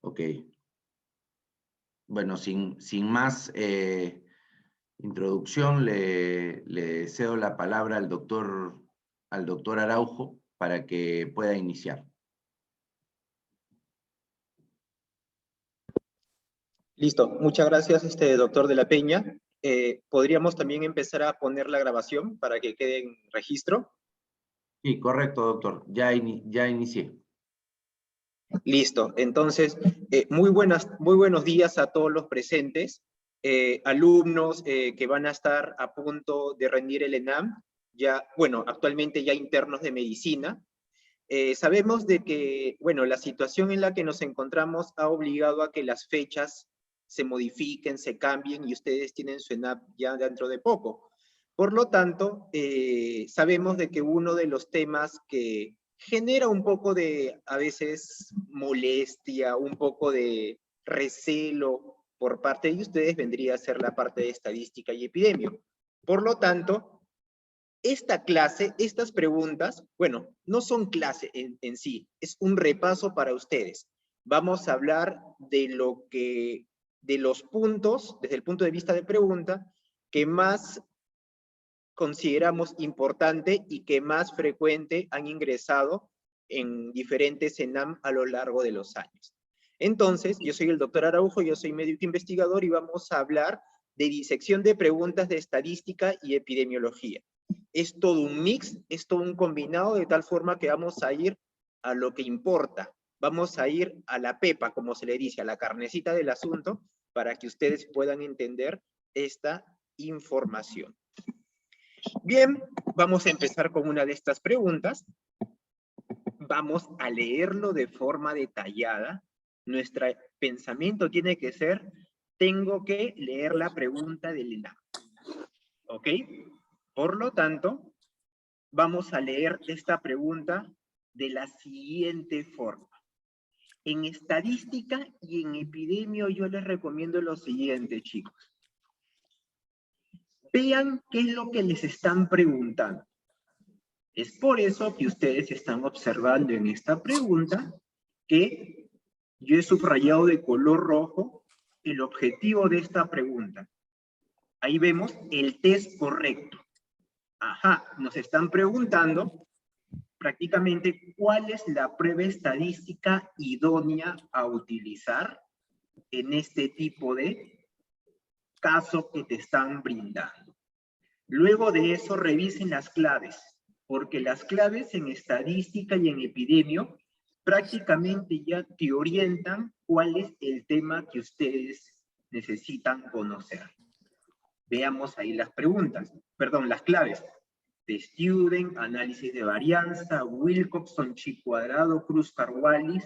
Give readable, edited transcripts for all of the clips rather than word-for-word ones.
Ok. Bueno, sin más introducción, le cedo la palabra al doctor Araujo para que pueda iniciar. Listo, muchas gracias, doctor de la Peña. ¿Podríamos también empezar a poner la grabación para que quede en registro? Sí, correcto, doctor. Ya inicié. Listo, entonces, muy buenos días a todos los presentes, alumnos que van a estar a punto de rendir el ENAM, actualmente ya internos de medicina. Sabemos de que, la situación en la que nos encontramos ha obligado a que las fechas se modifiquen, se cambien, y ustedes tienen su ENAM ya dentro de poco. Por lo tanto, sabemos de que uno de los temas que genera un poco de, a veces, molestia, un poco de recelo por parte de ustedes, vendría a ser la parte de estadística y epidemia. Por lo tanto, esta clase, estas preguntas, no son clase en sí, es un repaso para ustedes. Vamos a hablar de los puntos, desde el punto de vista de pregunta, que más consideramos importante y que más frecuente han ingresado en diferentes ENAM a lo largo de los años. Entonces, yo soy el doctor Araujo, yo soy médico investigador y vamos a hablar de disección de preguntas de estadística y epidemiología. Es todo un mix, es todo un combinado, de tal forma que vamos a ir a lo que importa. Vamos a ir a la pepa, como se le dice, a la carnecita del asunto, para que ustedes puedan entender esta información. Bien, vamos a empezar con una de estas preguntas. Vamos a leerlo de forma detallada. Nuestro pensamiento tiene que ser, tengo que leer la pregunta del ENAM. ¿Ok? Por lo tanto, vamos a leer esta pregunta de la siguiente forma. En estadística y en epidemia yo les recomiendo lo siguiente, chicos. Vean qué es lo que les están preguntando. Es por eso que ustedes están observando en esta pregunta que yo he subrayado de color rojo el objetivo de esta pregunta. Ahí vemos el test correcto. Ajá, nos están preguntando prácticamente cuál es la prueba estadística idónea a utilizar en este tipo de caso que te están brindando. Luego de eso, revisen las claves, porque las claves en estadística y en epidemia prácticamente ya te orientan cuál es el tema que ustedes necesitan conocer. Veamos ahí las claves. De Student, análisis de varianza, Wilcoxon, chi cuadrado, Kruskal-Wallis.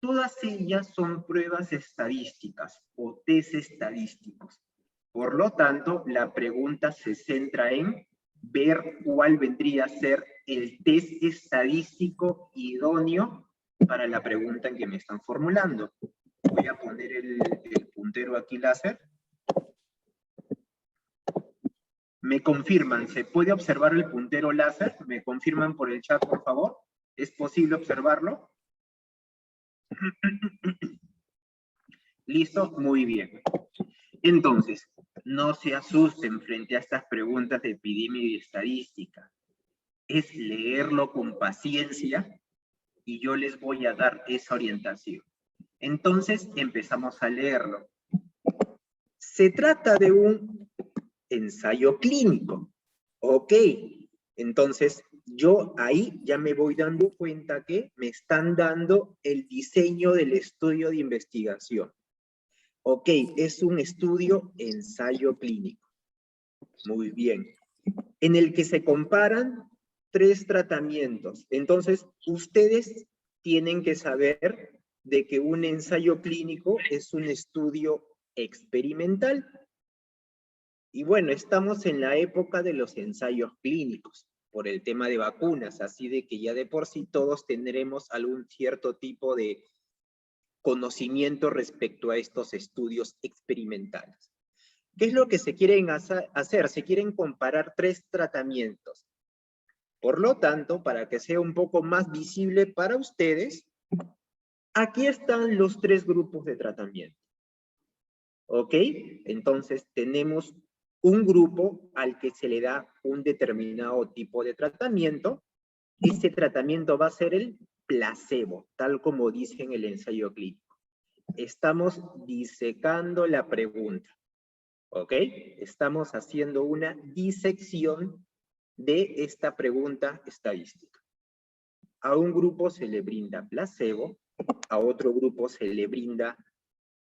Todas ellas son pruebas estadísticas o test estadísticos. Por lo tanto, la pregunta se centra en ver cuál vendría a ser el test estadístico idóneo para la pregunta en que me están formulando. Voy a poner el puntero aquí láser. Me confirman, ¿se puede observar el puntero láser? ¿Me confirman por el chat, por favor? ¿Es posible observarlo? ¿Listo? Muy bien. Entonces, no se asusten frente a estas preguntas de epidemia y estadística. Es leerlo con paciencia y yo les voy a dar esa orientación. Entonces, empezamos a leerlo. Se trata de un ensayo clínico. Ok, entonces yo ahí ya me voy dando cuenta que me están dando el diseño del estudio de investigación. Ok, es un estudio ensayo clínico. Muy bien. En el que se comparan 3 tratamientos. Entonces, ustedes tienen que saber de que un ensayo clínico es un estudio experimental. Y bueno, estamos en la época de los ensayos clínicos por el tema de vacunas, así de que ya de por sí todos tendremos algún cierto tipo de conocimiento respecto a estos estudios experimentales. ¿Qué es lo que se quieren hacer? Se quieren comparar 3 tratamientos. Por lo tanto, para que sea un poco más visible para ustedes, Aquí están los 3 grupos de tratamiento. ¿Ok? Entonces tenemos un grupo al que se le da un determinado tipo de tratamiento. Ese tratamiento va a ser el placebo, tal como dice en el ensayo clínico. Estamos disecando la pregunta. ¿Ok? Estamos haciendo una disección de esta pregunta estadística. A un grupo se le brinda placebo, a otro grupo se le brinda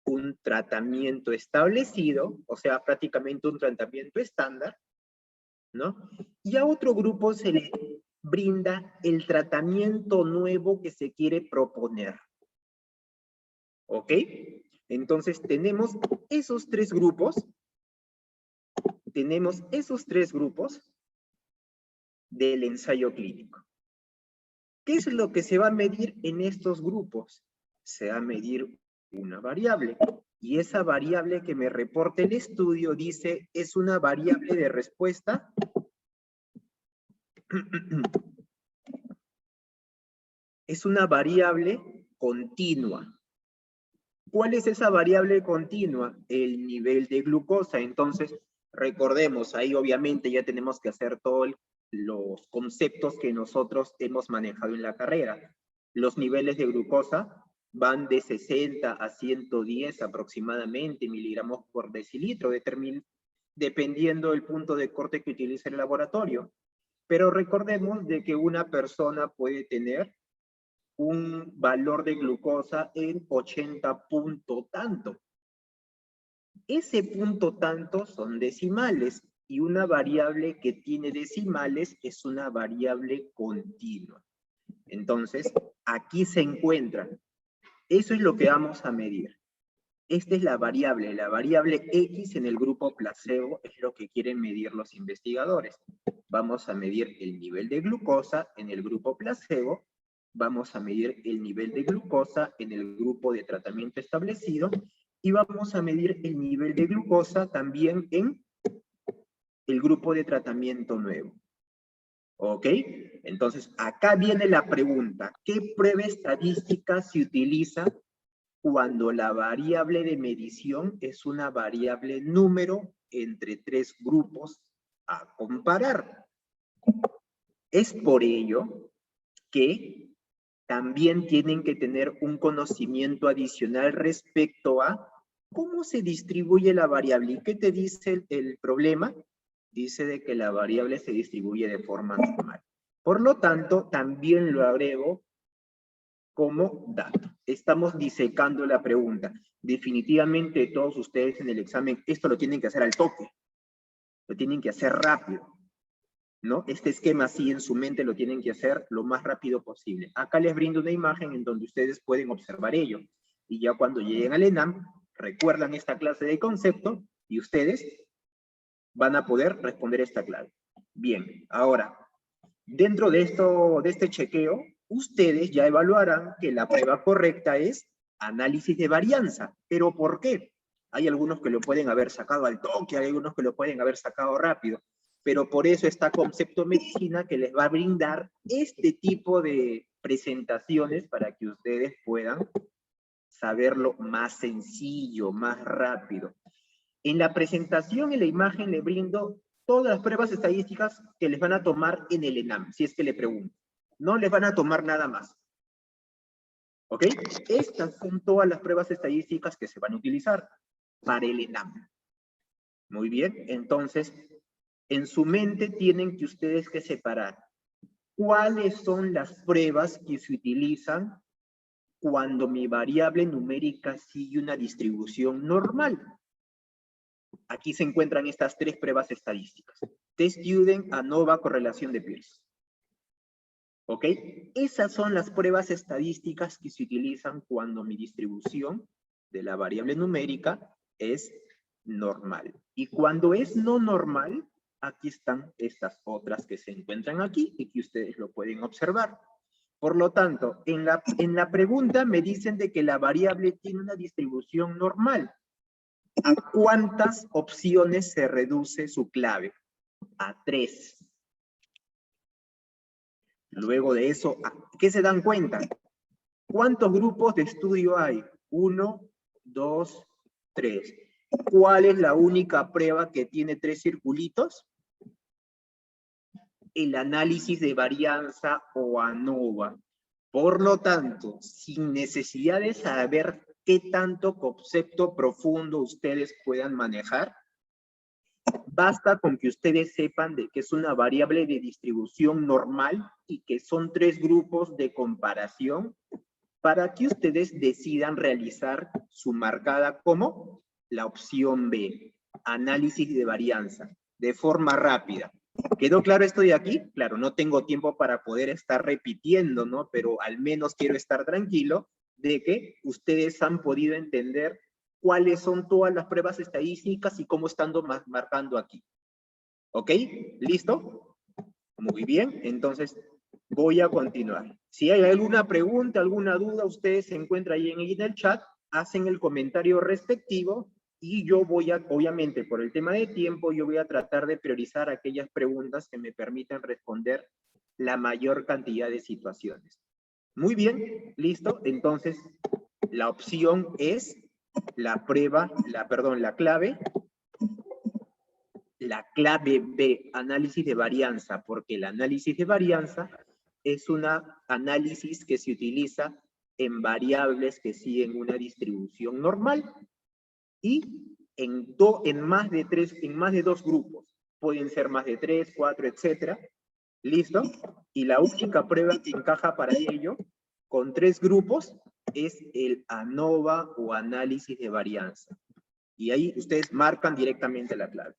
un tratamiento establecido, o sea, prácticamente un tratamiento estándar, ¿no? Y a otro grupo se le brinda el tratamiento nuevo que se quiere proponer. ¿Ok? Entonces tenemos esos 3 grupos. Tenemos esos 3 grupos del ensayo clínico. ¿Qué es lo que se va a medir en estos grupos? Se va a medir una variable. Y esa variable que me reporta el estudio dice, es una variable de respuesta es una variable continua. ¿Cuál es esa variable continua? El nivel de glucosa. Entonces, recordemos, ahí obviamente ya tenemos que hacer todos los conceptos que nosotros hemos manejado en la carrera. Los niveles de glucosa van de 60 a 110 aproximadamente miligramos por decilitro, dependiendo del punto de corte que utilice el laboratorio. Pero recordemos de que una persona puede tener un valor de glucosa en 80 punto tanto. Ese punto tanto son decimales y una variable que tiene decimales es una variable continua. Entonces, aquí se encuentra. Eso es lo que vamos a medir. Esta es la variable X en el grupo placebo es lo que quieren medir los investigadores. Vamos a medir el nivel de glucosa en el grupo placebo, vamos a medir el nivel de glucosa en el grupo de tratamiento establecido y vamos a medir el nivel de glucosa también en el grupo de tratamiento nuevo. ¿Ok? Entonces, acá viene la pregunta. ¿Qué prueba estadística se utiliza cuando la variable de medición es una variable número entre 3 grupos a comparar? Es por ello que también tienen que tener un conocimiento adicional respecto a cómo se distribuye la variable. ¿Y qué te dice el problema? Dice de que la variable se distribuye de forma normal. Por lo tanto, también lo agrego como dato. Estamos disecando la pregunta. Definitivamente todos ustedes en el examen, esto lo tienen que hacer al toque. Lo tienen que hacer rápido. ¿No? Este esquema así en su mente lo tienen que hacer lo más rápido posible. Acá les brindo una imagen en donde ustedes pueden observar ello. Y ya cuando lleguen al ENAM, recuerdan esta clase de concepto y ustedes van a poder responder esta clave. Bien, ahora, dentro de este chequeo, ustedes ya evaluarán que la prueba correcta es análisis de varianza. ¿Pero por qué? Hay algunos que lo pueden haber sacado al toque, hay algunos que lo pueden haber sacado rápido. Pero por eso está Concepto Medicina que les va a brindar este tipo de presentaciones para que ustedes puedan saberlo más sencillo, más rápido. En la presentación, en la imagen, le brindo todas las pruebas estadísticas que les van a tomar en el ENAM, si es que le pregunto. No les van a tomar nada más. ¿Ok? Estas son todas las pruebas estadísticas que se van a utilizar para el ENAM. Muy bien, entonces, en su mente tienen que ustedes que separar cuáles son las pruebas que se utilizan cuando mi variable numérica sigue una distribución normal. Aquí se encuentran estas 3 pruebas estadísticas. T-Student, ANOVA, correlación de Pearson. ¿Ok? Esas son las pruebas estadísticas que se utilizan cuando mi distribución de la variable numérica es normal. Y cuando es no normal, aquí están estas otras que se encuentran aquí y que ustedes lo pueden observar. Por lo tanto, en la pregunta me dicen de que la variable tiene una distribución normal. ¿A cuántas opciones se reduce su clave? A 3. Luego de eso, ¿qué se dan cuenta? ¿Cuántos grupos de estudio hay? 1, 2, 3. ¿Cuál es la única prueba que tiene 3 circulitos? El análisis de varianza o ANOVA. Por lo tanto, sin necesidad de saber qué tanto concepto profundo ustedes puedan manejar, basta con que ustedes sepan de que es una variable de distribución normal y que son 3 grupos de comparación para que ustedes decidan realizar su marcada como la opción B, análisis de varianza, de forma rápida. ¿Quedó claro esto de aquí? Claro, no tengo tiempo para poder estar repitiendo, ¿no? Pero al menos quiero estar tranquilo de que ustedes han podido entender cuáles son todas las pruebas estadísticas y cómo están marcando aquí. ¿Ok? ¿Listo? Muy bien, entonces voy a continuar. Si hay alguna pregunta, alguna duda, ustedes se encuentran ahí en el chat, hacen el comentario respectivo y yo voy a, obviamente por el tema de tiempo, yo voy a tratar de priorizar aquellas preguntas que me permitan responder la mayor cantidad de situaciones. Muy bien, listo. Entonces, la opción es la prueba, la clave B, análisis de varianza, porque el análisis de varianza es un análisis que se utiliza en variables que siguen una distribución normal y en más de 2 grupos. Pueden ser más de 3, 4, etcétera. ¿Listo? Y la única prueba que encaja para ello, con 3 grupos, es el ANOVA o análisis de varianza. Y ahí ustedes marcan directamente la clave.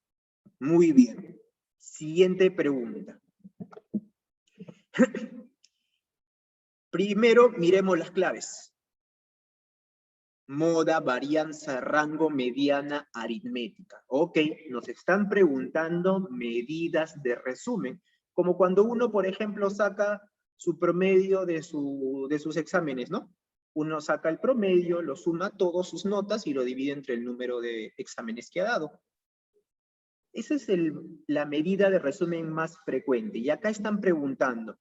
Muy bien. Siguiente pregunta. Primero, miremos las claves. Moda, varianza, rango, mediana, aritmética. Ok, nos están preguntando medidas de resumen, como cuando uno, por ejemplo, saca su promedio de sus exámenes, ¿no? Uno saca el promedio, lo suma todas sus notas y lo divide entre el número de exámenes que ha dado. Esa es la medida de resumen más frecuente. Y acá están preguntando,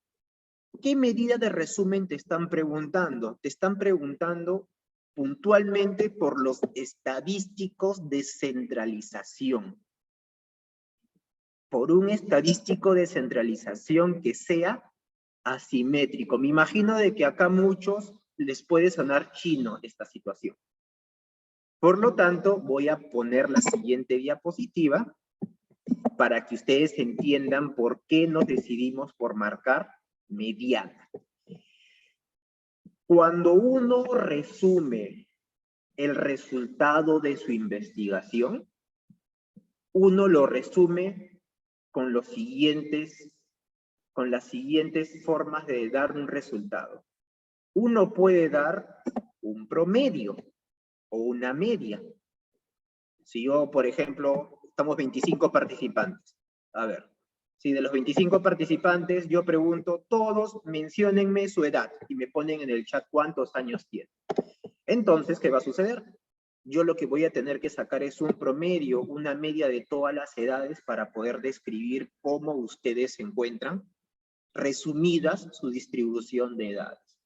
¿qué medida de resumen te están preguntando? Te están preguntando puntualmente por los estadísticos de centralización. Por un estadístico de centralización que sea asimétrico. Me imagino de que acá a muchos les puede sonar chino esta situación. Por lo tanto, voy a poner la siguiente diapositiva para que ustedes entiendan por qué nos decidimos por marcar mediana. Cuando uno resume el resultado de su investigación, uno lo resume con las siguientes formas de dar un resultado. Uno puede dar un promedio o una media. Si yo, por ejemplo, estamos 25 participantes. A ver, si de los 25 participantes yo pregunto, todos menciónenme su edad y me ponen en el chat cuántos años tienen. Entonces, ¿qué va a suceder? Yo lo que voy a tener que sacar es un promedio, una media de todas las edades para poder describir cómo ustedes se encuentran, resumidas su distribución de edades.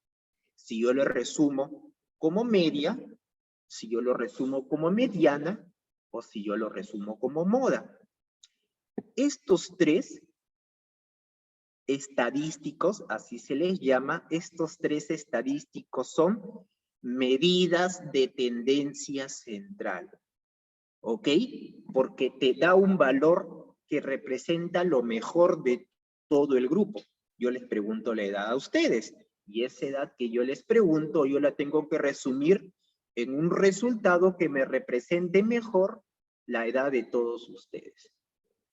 Si yo lo resumo como media, si yo lo resumo como mediana, o si yo lo resumo como moda. Estos 3 estadísticos, así se les llama, estos 3 estadísticos son medidas de tendencia central. ¿Ok? Porque te da un valor que representa lo mejor de todo el grupo. Yo les pregunto la edad a ustedes, y esa edad que yo les pregunto, yo la tengo que resumir en un resultado que me represente mejor la edad de todos ustedes.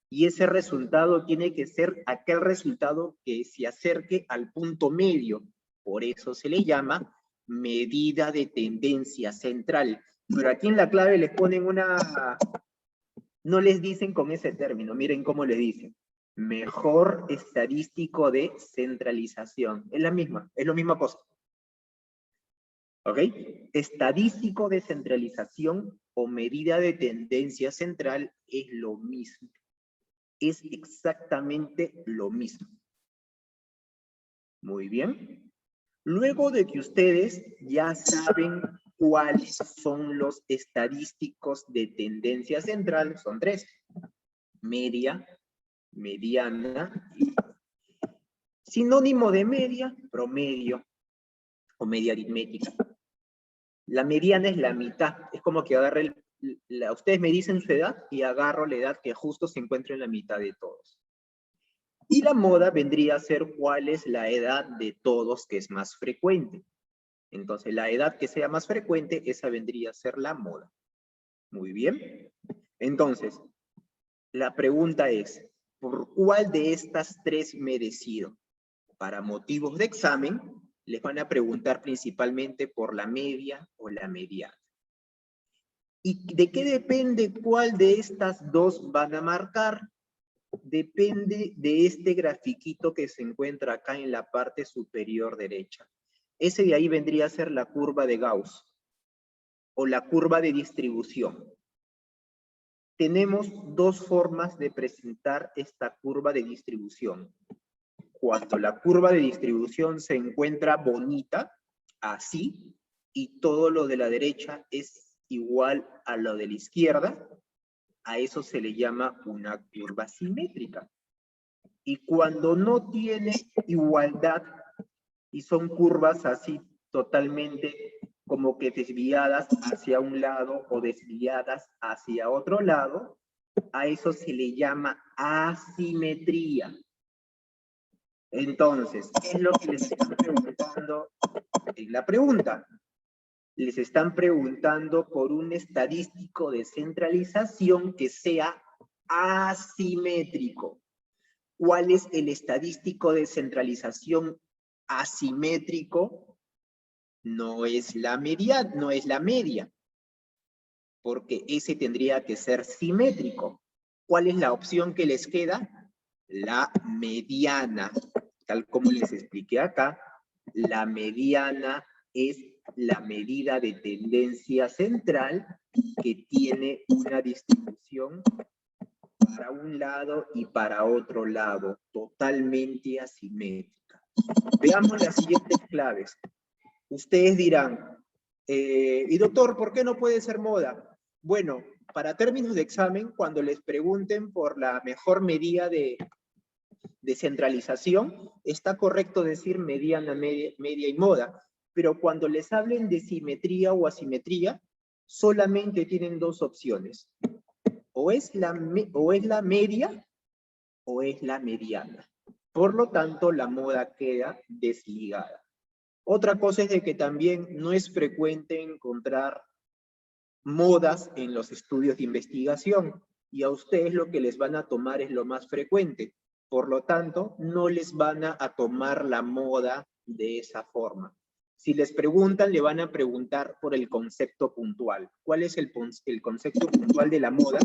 Y ese resultado tiene que ser aquel resultado que se acerque al punto medio. Por eso se le llama medida de tendencia central. Pero aquí en la clave les ponen no les dicen con ese término, miren cómo le dicen. Mejor estadístico de centralización. Es la misma cosa. ¿Ok? Estadístico de centralización o medida de tendencia central es lo mismo. Es exactamente lo mismo. Muy bien. Luego de que ustedes ya saben cuáles son los estadísticos de tendencia central, son 3. Media, mediana y sinónimo de media, promedio o media aritmética. La mediana es la mitad, es como que agarre ustedes me dicen su edad y agarro la edad que justo se encuentra en la mitad de todos. Y la moda vendría a ser cuál es la edad de todos que es más frecuente. Entonces, la edad que sea más frecuente, esa vendría a ser la moda. Muy bien. Entonces, la pregunta es, ¿por cuál de estas 3 me decido? Para motivos de examen, les van a preguntar principalmente por la media o la mediana. ¿Y de qué depende cuál de estas 2 van a marcar? Depende de este grafiquito que se encuentra acá en la parte superior derecha. Ese de ahí vendría a ser la curva de Gauss o la curva de distribución. Tenemos 2 formas de presentar esta curva de distribución. Cuando la curva de distribución se encuentra bonita, así, y todo lo de la derecha es igual a lo de la izquierda, a eso se le llama una curva simétrica. Y cuando no tiene igualdad y son curvas así totalmente como que desviadas hacia un lado o desviadas hacia otro lado, a eso se le llama asimetría. Entonces, ¿qué es lo que les están preguntando en la pregunta? Les están preguntando por un estadístico de centralización que sea asimétrico. ¿Cuál es el estadístico de centralización asimétrico? No es la media, porque ese tendría que ser simétrico. ¿Cuál es la opción que les queda? La mediana. Tal como les expliqué acá, la mediana es la medida de tendencia central que tiene una distribución para un lado y para otro lado, totalmente asimétrica. Veamos las siguientes claves. Ustedes dirán, y doctor, ¿por qué no puede ser moda? Bueno, para términos de examen, cuando les pregunten por la mejor medida de centralización, está correcto decir mediana, media y moda, pero cuando les hablen de simetría o asimetría, solamente tienen 2 opciones. O es la media o es la mediana. Por lo tanto, la moda queda desligada. Otra cosa es de que también no es frecuente encontrar modas en los estudios de investigación y a ustedes lo que les van a tomar es lo más frecuente. Por lo tanto, no les van a tomar la moda de esa forma. Si les preguntan, le van a preguntar por el concepto puntual. ¿Cuál es el concepto puntual de la moda?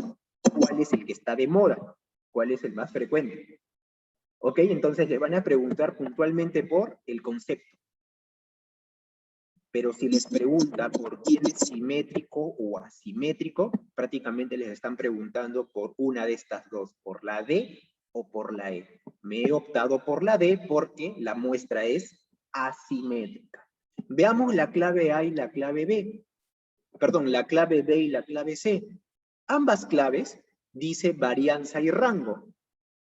¿Cuál es el que está de moda? ¿Cuál es el más frecuente? ¿Ok? Entonces le van a preguntar puntualmente por el concepto. Pero si les pregunta por quién es simétrico o asimétrico, prácticamente les están preguntando por una de estas 2, por la D o por la E. Me he optado por la D porque la muestra es asimétrica. Veamos la clave A y la clave B. Perdón, la clave B y la clave C. Ambas claves dice varianza y rango,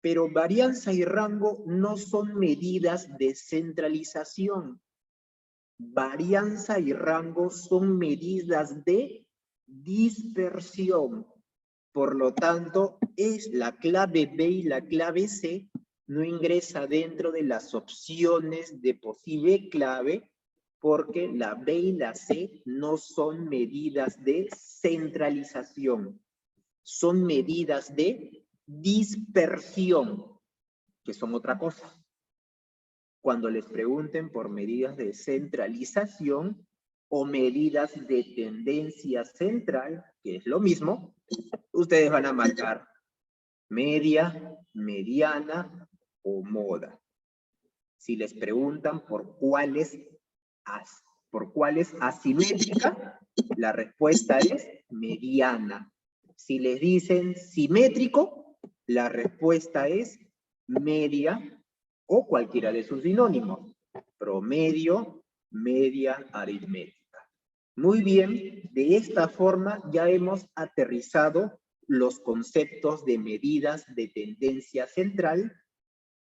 pero varianza y rango no son medidas de centralización. Varianza y rango son medidas de dispersión. Por lo tanto, es la clave B y la clave C no ingresa dentro de las opciones de posible clave porque la B y la C no son medidas de centralización. Son medidas de dispersión, que son otra cosa. Cuando les pregunten por medidas de centralización o medidas de tendencia central, que es lo mismo, ustedes van a marcar media, mediana o moda. Si les preguntan por cuál es asimétrica, la respuesta es mediana. Si les dicen simétrico, la respuesta es media o cualquiera de sus sinónimos. Promedio, media aritmética. Muy bien, de esta forma ya hemos aterrizado los conceptos de medidas de tendencia central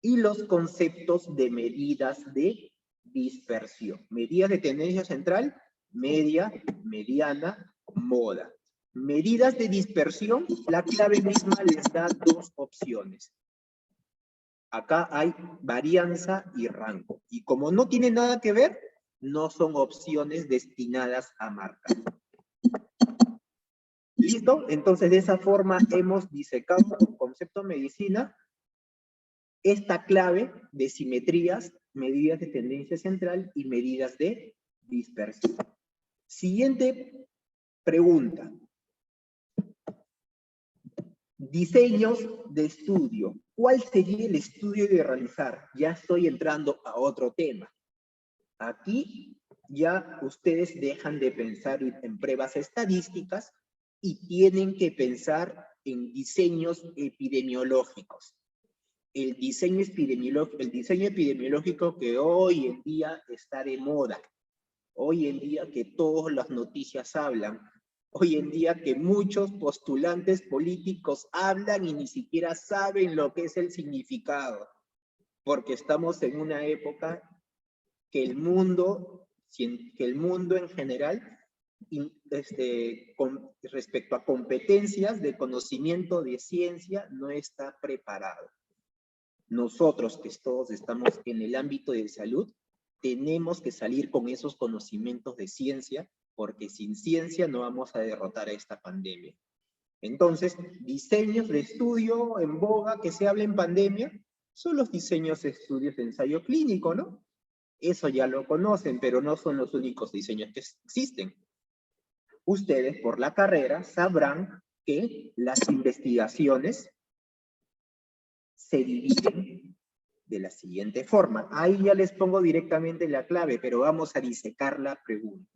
y los conceptos de medidas de dispersión. Medidas de tendencia central, media, mediana, moda. Medidas de dispersión, la clave misma les da dos opciones. Acá hay varianza y rango. Y como no tiene nada que ver, no son opciones destinadas a marcar. ¿Listo? Entonces, de esa forma hemos disecado con concepto de medicina esta clave de simetrías, medidas de tendencia central y medidas de dispersión. Siguiente pregunta. Diseños de estudio. ¿Cuál sería el estudio de realizar? Ya estoy entrando a otro tema. Aquí ya ustedes dejan de pensar en pruebas estadísticas y tienen que pensar en diseños epidemiológicos. El diseño epidemiológico que hoy en día está de moda. Hoy en día que todas las noticias hablan. Hoy en día que muchos postulantes políticos hablan y ni siquiera saben lo que es el significado. Porque estamos en una época que el mundo en general, respecto a competencias de conocimiento de ciencia, no está preparado. Nosotros, que todos estamos en el ámbito de salud, tenemos que salir con esos conocimientos de ciencia, porque sin ciencia no vamos a derrotar a esta pandemia. Entonces, diseños de estudio en boga que se habla en pandemia, son los diseños de estudios de ensayo clínico, ¿no? Eso ya lo conocen, pero no son los únicos diseños que existen. Ustedes, por la carrera, sabrán que las investigaciones se dividen de la siguiente forma. Ahí ya les pongo directamente la clave, pero vamos a disecar la pregunta.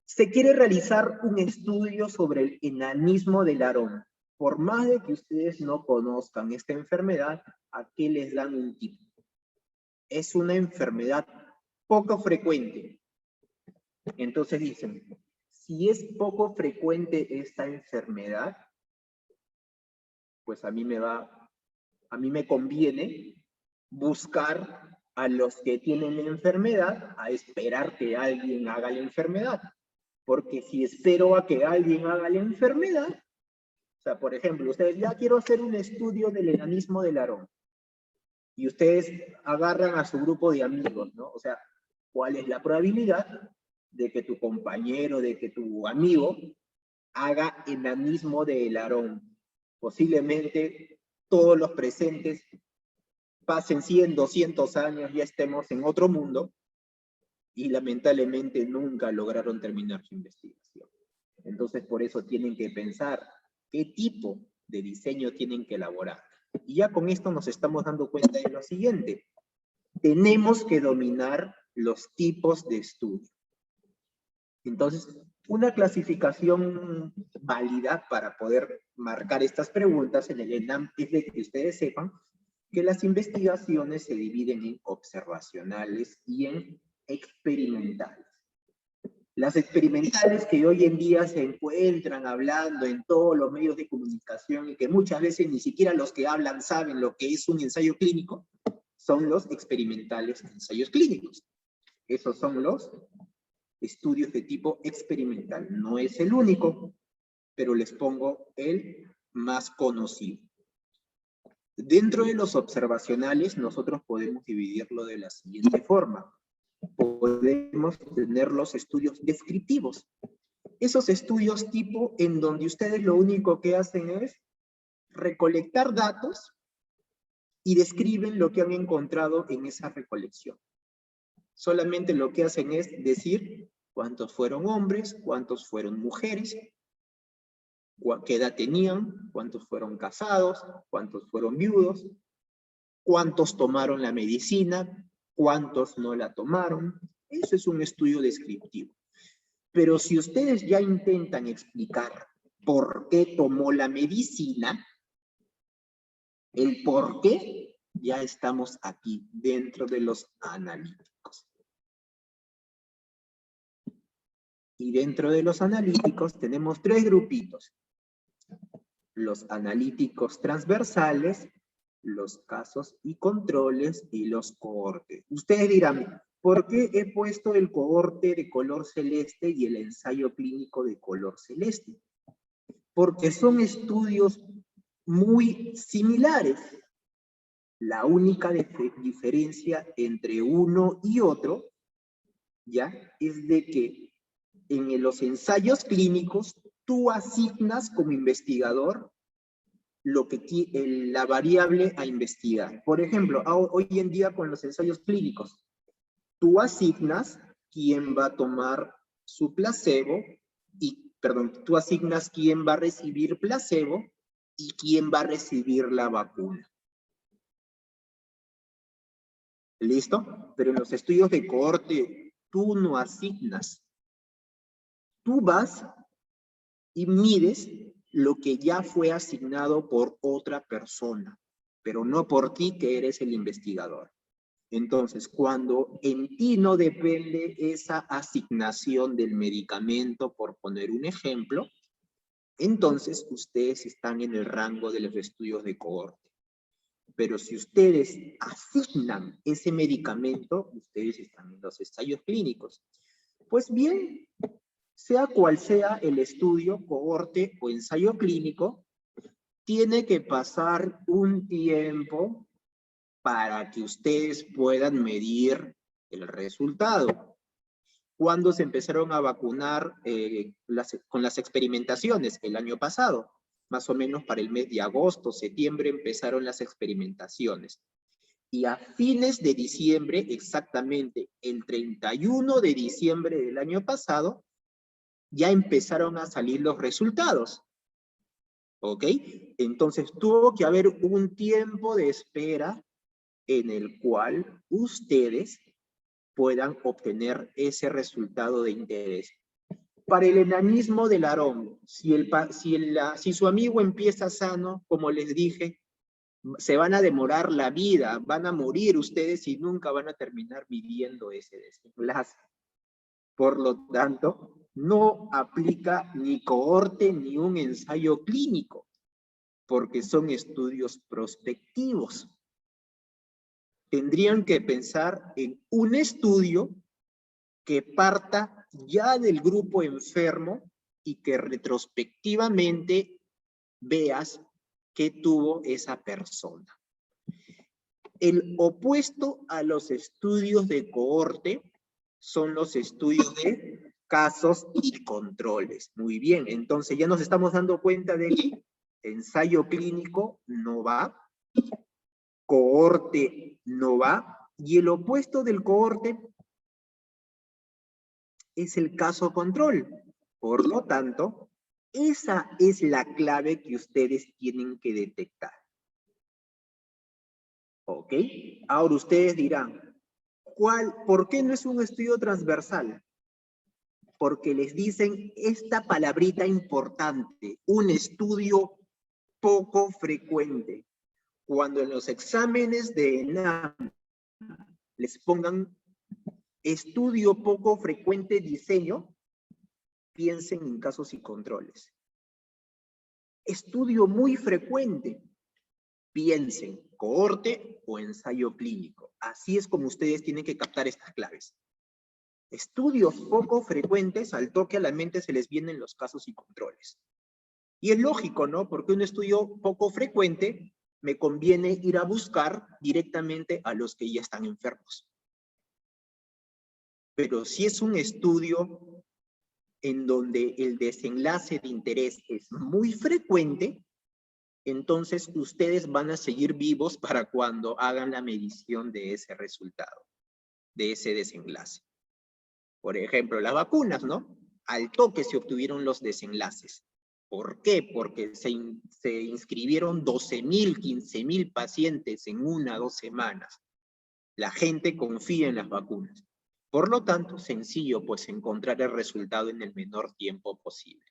Se quiere realizar un estudio sobre el enanismo de Laron. Por más de que ustedes no conozcan esta enfermedad, aquí les dan un tip. Es una enfermedad poco frecuente. Entonces dicen, si es poco frecuente esta enfermedad, pues a mí me conviene buscar a los que tienen la enfermedad a esperar que alguien haga la enfermedad. Porque si espero a que alguien haga la enfermedad, o sea, por ejemplo, ustedes, ya quiero hacer un estudio del enanismo de Laron. Y ustedes agarran a su grupo de amigos, ¿no? O sea, ¿cuál es la probabilidad de que tu compañero, de que tu amigo haga enanismo de Laron? Posiblemente todos los presentes pasen 100, 200 años, ya estemos en otro mundo, y lamentablemente nunca lograron terminar su investigación. Entonces, por eso tienen que pensar qué tipo de diseño tienen que elaborar. Y ya con esto nos estamos dando cuenta de lo siguiente. Tenemos que dominar los tipos de estudio. Entonces, una clasificación válida para poder marcar estas preguntas en el ENAM es de que ustedes sepan que las investigaciones se dividen en observacionales y en experimentales. Las experimentales que hoy en día se encuentran hablando en todos los medios de comunicación y que muchas veces ni siquiera los que hablan saben lo que es un ensayo clínico, son los experimentales ensayos clínicos. Esos son los estudios de tipo experimental. No es el único, pero les pongo el más conocido. Dentro de los observacionales, nosotros podemos dividirlo de la siguiente forma. Podemos tener los estudios descriptivos. Esos estudios tipo en donde ustedes lo único que hacen es recolectar datos y describen lo que han encontrado en esa recolección. Solamente lo que hacen es decir cuántos fueron hombres, cuántos fueron mujeres, qué edad tenían, cuántos fueron casados, cuántos fueron viudos, cuántos tomaron la medicina, cuántos no la tomaron. Eso es un estudio descriptivo. Pero si ustedes ya intentan explicar por qué tomó la medicina, el por qué ya estamos aquí, dentro de los analíticos. Y dentro de los analíticos tenemos tres grupitos. Los analíticos transversales, los casos y controles y los cohortes. Ustedes dirán, ¿por qué he puesto el cohorte de color celeste y el ensayo clínico de color celeste? Porque son estudios muy similares. La única diferencia entre uno y otro, ¿ya? Es de que en los ensayos clínicos tú asignas como investigador la variable a investigar. Por ejemplo, hoy en día con los ensayos clínicos, tú asignas quién va a tomar su placebo tú asignas quién va a recibir placebo y quién va a recibir la vacuna. ¿Listo? Pero en los estudios de cohorte, tú no asignas. Tú vas y mides lo que ya fue asignado por otra persona, pero no por ti que eres el investigador. Entonces, cuando en ti no depende esa asignación del medicamento, por poner un ejemplo, entonces ustedes están en el rango de los estudios de cohorte. Pero si ustedes asignan ese medicamento, ustedes están en los ensayos clínicos. Pues bien, sea cual sea el estudio, cohorte o ensayo clínico, tiene que pasar un tiempo para que ustedes puedan medir el resultado. ¿Cuándo se empezaron a vacunar con las experimentaciones? El año pasado. Más o menos para el mes de agosto, septiembre empezaron las experimentaciones. Y a fines de diciembre, exactamente el 31 de diciembre del año pasado, ya empezaron a salir los resultados. ¿Ok? Entonces tuvo que haber un tiempo de espera en el cual ustedes puedan obtener ese resultado de interés. Para el enanismo del Aarón, si su amigo empieza sano, como les dije, se van a demorar la vida, van a morir ustedes y nunca van a terminar viviendo ese desenlace. Por lo tanto, no aplica ni cohorte ni un ensayo clínico, porque son estudios prospectivos. Tendrían que pensar en un estudio que parta ya del grupo enfermo y que retrospectivamente veas qué tuvo esa persona. El opuesto a los estudios de cohorte son los estudios de casos y controles. Muy bien, entonces ya nos estamos dando cuenta de que ensayo clínico no va, cohorte no va, y el opuesto del cohorte es el caso control. Por lo tanto, esa es la clave que ustedes tienen que detectar. ¿Ok? Ahora ustedes dirán, ¿por qué no es un estudio transversal? Porque les dicen esta palabrita importante, un estudio poco frecuente. Cuando en los exámenes de ENAM les pongan estudio poco frecuente diseño, piensen en casos y controles. Estudio muy frecuente, piensen cohorte o ensayo clínico. Así es como ustedes tienen que captar estas claves. Estudios poco frecuentes, al toque a la mente se les vienen los casos y controles. Y es lógico, ¿no? Porque un estudio poco frecuente me conviene ir a buscar directamente a los que ya están enfermos. Pero si es un estudio en donde el desenlace de interés es muy frecuente, entonces ustedes van a seguir vivos para cuando hagan la medición de ese resultado, de ese desenlace. Por ejemplo, las vacunas, ¿no? Al toque se obtuvieron los desenlaces. ¿Por qué? Porque se inscribieron 12,000, 15,000 pacientes en 1 o 2 semanas. La gente confía en las vacunas. Por lo tanto, sencillo, pues, encontrar el resultado en el menor tiempo posible.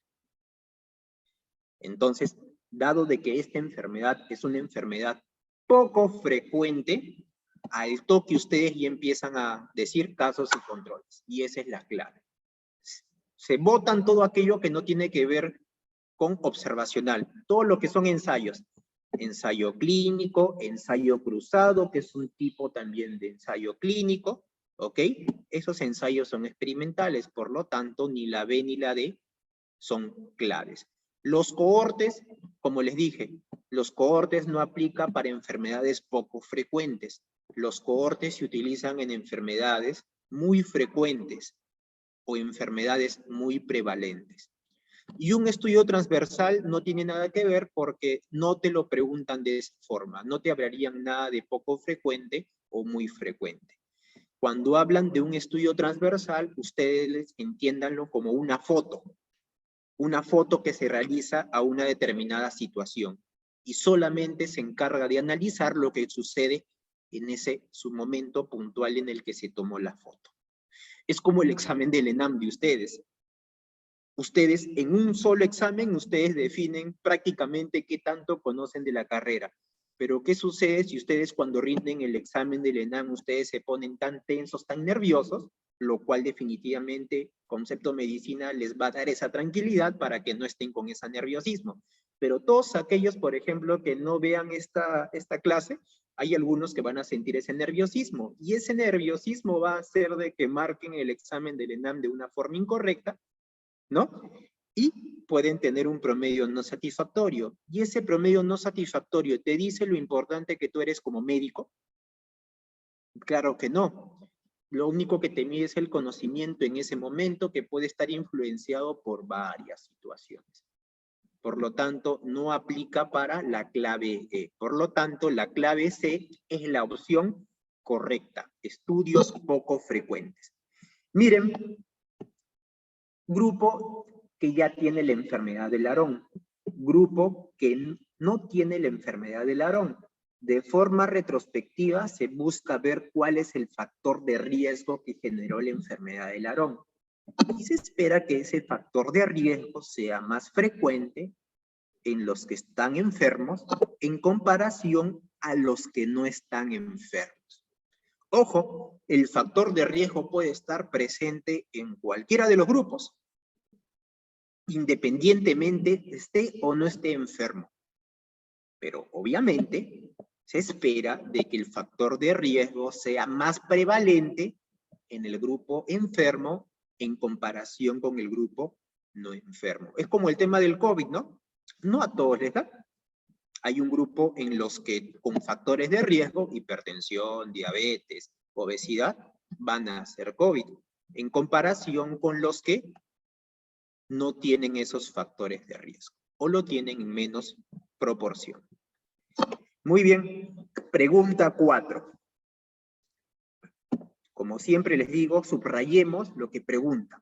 Entonces, dado de que esta enfermedad es una enfermedad poco frecuente, al toque ustedes ya empiezan a decir casos y controles. Y esa es la clave. Se botan todo aquello que no tiene que ver con observacional. Todo lo que son ensayos. Ensayo clínico, ensayo cruzado, que es un tipo también de ensayo clínico, ¿ok? Esos ensayos son experimentales, por lo tanto, ni la B ni la D son claves. Los cohortes, como les dije, los cohortes no aplican para enfermedades poco frecuentes. Los cohortes se utilizan en enfermedades muy frecuentes o enfermedades muy prevalentes. Y un estudio transversal no tiene nada que ver porque no te lo preguntan de esa forma, no te hablarían nada de poco frecuente o muy frecuente. Cuando hablan de un estudio transversal, ustedes entiéndanlo como una foto que se realiza a una determinada situación y solamente se encarga de analizar lo que sucede en ese su momento puntual en el que se tomó la foto. Es como el examen del ENAM de ustedes. Ustedes, en un solo examen, ustedes definen prácticamente qué tanto conocen de la carrera. Pero, ¿qué sucede si ustedes cuando rinden el examen del ENAM, ustedes se ponen tan tensos, tan nerviosos, lo cual definitivamente, concepto medicina, les va a dar esa tranquilidad para que no estén con ese nerviosismo? Pero todos aquellos, por ejemplo, que no vean esta clase, hay algunos que van a sentir ese nerviosismo, y ese nerviosismo va a hacer de que marquen el examen del ENAM de una forma incorrecta, ¿no? Y pueden tener un promedio no satisfactorio. Y ese promedio no satisfactorio te dice lo importante que tú eres como médico. Claro que no. Lo único que te mide es el conocimiento en ese momento, que puede estar influenciado por varias situaciones. Por lo tanto, no aplica para la clave E. Por lo tanto, la clave C es la opción correcta. Estudios poco frecuentes. Miren, grupo que ya tiene la enfermedad de Laron, grupo que no tiene la enfermedad de Laron. De forma retrospectiva se busca ver cuál es el factor de riesgo que generó la enfermedad de Laron. Y se espera que ese factor de riesgo sea más frecuente en los que están enfermos en comparación a los que no están enfermos. Ojo, el factor de riesgo puede estar presente en cualquiera de los grupos, independientemente esté o no esté enfermo. Pero obviamente se espera de que el factor de riesgo sea más prevalente en el grupo enfermo en comparación con el grupo no enfermo. Es como el tema del COVID, ¿no? No a todos les da. Hay un grupo en los que con factores de riesgo, hipertensión, diabetes, obesidad, van a hacer COVID, en comparación con los que no tienen esos factores de riesgo o lo tienen en menos proporción. Muy bien, pregunta 4. Como siempre les digo, subrayemos lo que preguntan.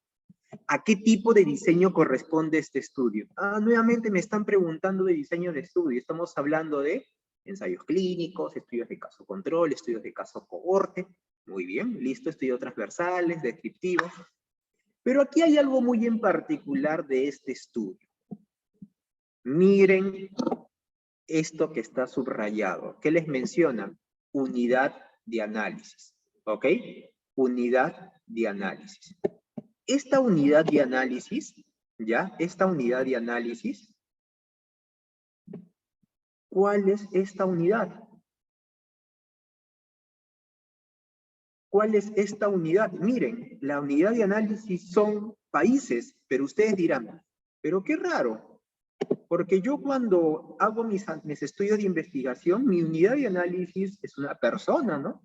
¿A qué tipo de diseño corresponde este estudio? Nuevamente me están preguntando de diseño de estudio. Estamos hablando de ensayos clínicos, estudios de caso control, estudios de caso cohorte. Muy bien, listo, estudios transversales, descriptivos. Pero aquí hay algo muy en particular de este estudio. Miren esto que está subrayado. ¿Qué les menciona? Unidad de análisis. ¿Ok? Unidad de análisis. Esta unidad de análisis, ¿ya? Esta unidad de análisis, ¿cuál es esta unidad? ¿Cuál es esta unidad? Miren, la unidad de análisis son países, pero ustedes dirán, pero qué raro, porque yo cuando hago mis estudios de investigación, mi unidad de análisis es una persona, ¿no?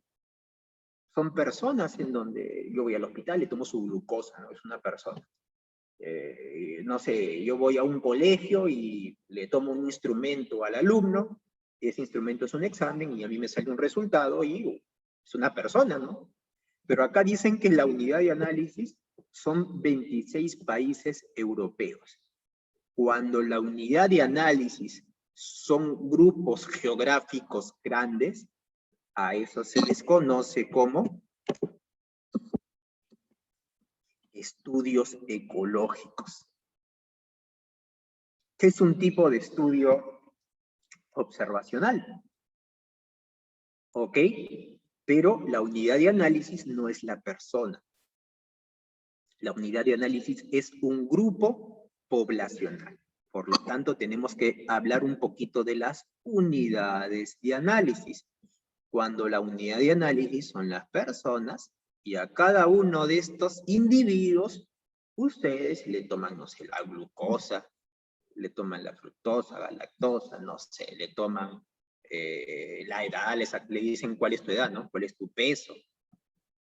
Son personas en donde yo voy al hospital, le tomo su glucosa, ¿no? Es una persona. No sé, yo voy a un colegio y le tomo un instrumento al alumno, ese instrumento es un examen y a mí me sale un resultado y es una persona, ¿no? Pero acá dicen que la unidad de análisis son 26 países europeos. Cuando la unidad de análisis son grupos geográficos grandes, a eso se les conoce como estudios ecológicos. ¿Qué es un tipo de estudio observacional? ¿ok? Pero la unidad de análisis no es la persona. La unidad de análisis es un grupo poblacional. Por lo tanto, tenemos que hablar un poquito de las unidades de análisis. Cuando la unidad de análisis son las personas, y a cada uno de estos individuos, ustedes le toman, no sé, la glucosa, le toman la fructosa, la lactosa, no sé, le toman la edad, le dicen cuál es tu edad, ¿no? Cuál es tu peso,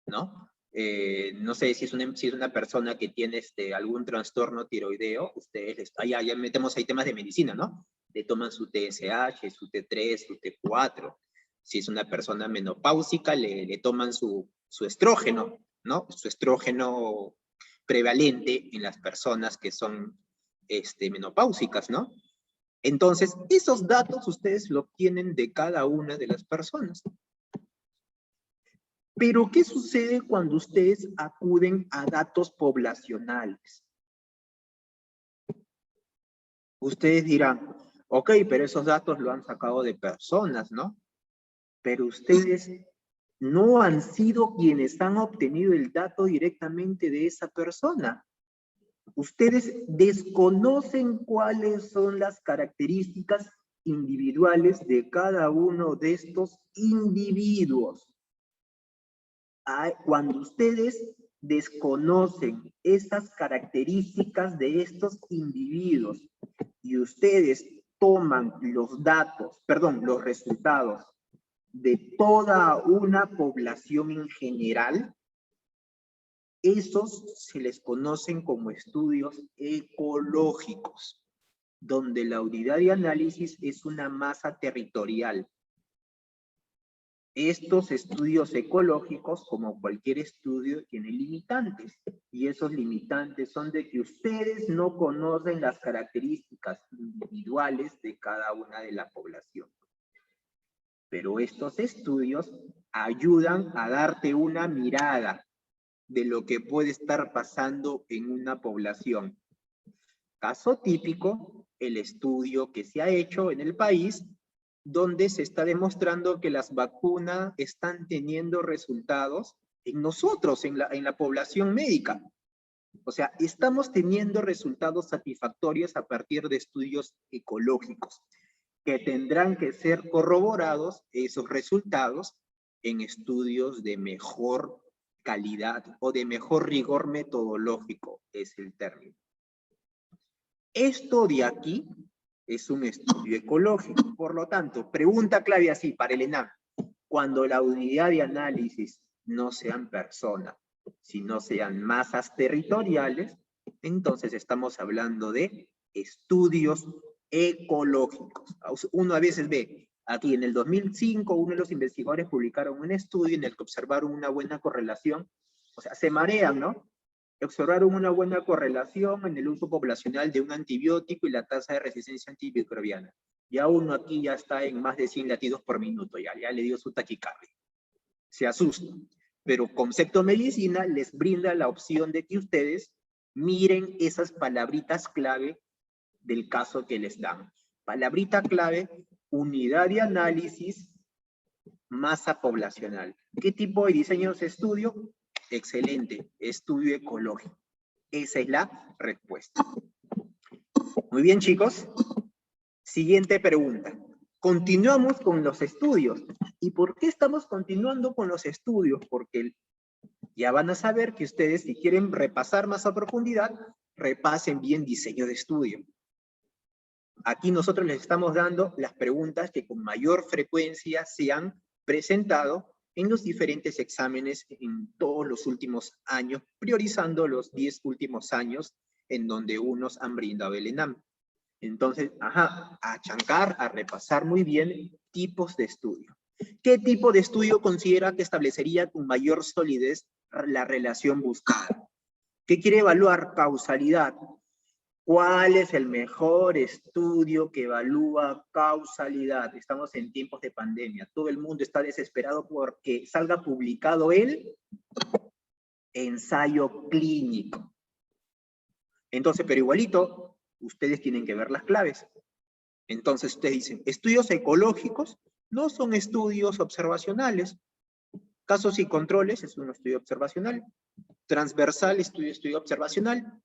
¿no? No sé si es una persona que tiene algún trastorno tiroideo, ustedes, ya metemos ahí temas de medicina, ¿no? Le toman su TSH, su T3, su T4. Si es una persona menopáusica, le toman su estrógeno, ¿no? Su estrógeno prevalente en las personas que son menopáusicas, ¿no? Entonces, esos datos ustedes lo obtienen de cada una de las personas. Pero, ¿qué sucede cuando ustedes acuden a datos poblacionales? Ustedes dirán, ok, pero esos datos lo han sacado de personas, ¿no? Pero ustedes no han sido quienes han obtenido el dato directamente de esa persona. Ustedes desconocen cuáles son las características individuales de cada uno de estos individuos. Cuando ustedes desconocen esas características de estos individuos y ustedes toman los datos, perdón, los resultados de toda una población en general, esos se les conocen como estudios ecológicos, donde la unidad de análisis es una masa territorial. Estos estudios ecológicos, como cualquier estudio, tienen limitantes, y esos limitantes son de que ustedes no conocen las características individuales de cada una de la población. Pero estos estudios ayudan a darte una mirada de lo que puede estar pasando en una población. Caso típico, el estudio que se ha hecho en el país, donde se está demostrando que las vacunas están teniendo resultados en nosotros, en la población médica. O sea, estamos teniendo resultados satisfactorios a partir de estudios ecológicos, que tendrán que ser corroborados esos resultados en estudios de mejor calidad o de mejor rigor metodológico, es el término. Esto de aquí es un estudio ecológico. Por lo tanto, pregunta clave así para el ENAM. Cuando la unidad de análisis no sean personas, sino sean masas territoriales, entonces estamos hablando de estudios ecológicos. Uno a veces ve, aquí en el 2005, uno de los investigadores publicaron un estudio en el que observaron una buena correlación, o sea, se marean, ¿no? Observaron una buena correlación en el uso poblacional de un antibiótico y la tasa de resistencia antimicrobiana. Ya uno aquí ya está en más de 100 latidos por minuto, ya le dio su taquicardia. Se asustan. Pero Concepto Medicina les brinda la opción de que ustedes miren esas palabritas clave del caso que les dan. Palabrita clave, unidad de análisis, masa poblacional. ¿Qué tipo de diseños de estudio? Excelente, estudio ecológico. Esa es la respuesta. Muy bien, chicos. Siguiente pregunta. Continuamos con los estudios. ¿Y por qué estamos continuando con los estudios? Porque ya van a saber que ustedes, si quieren repasar más a profundidad, repasen bien diseño de estudio. Aquí nosotros les estamos dando las preguntas que con mayor frecuencia se han presentado en los diferentes exámenes en todos los últimos años, priorizando los 10 últimos años en donde unos han brindado el ENAM. Entonces, a chancar, a repasar muy bien tipos de estudio. ¿Qué tipo de estudio considera que establecería con mayor solidez la relación buscada? ¿Qué quiere evaluar? Causalidad. ¿Cuál es el mejor estudio que evalúa causalidad? Estamos en tiempos de pandemia. Todo el mundo está desesperado porque salga publicado el ensayo clínico. Entonces, pero igualito, ustedes tienen que ver las claves. Entonces, ustedes dicen, estudios ecológicos, No son estudios observacionales. Casos y controles es un estudio observacional. Transversal, estudio observacional.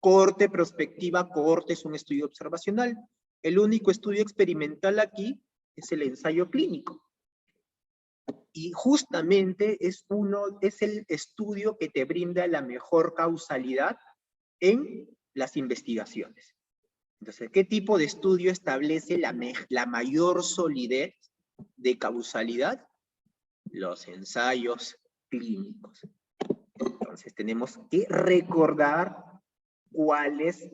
Cohorte, prospectiva, cohorte es un estudio observacional. El único estudio experimental aquí es el ensayo clínico. Y justamente es el estudio que te brinda la mejor causalidad en las investigaciones. Entonces, ¿qué tipo de estudio establece la mayor solidez de causalidad? Los ensayos clínicos. Entonces, tenemos que recordar cuáles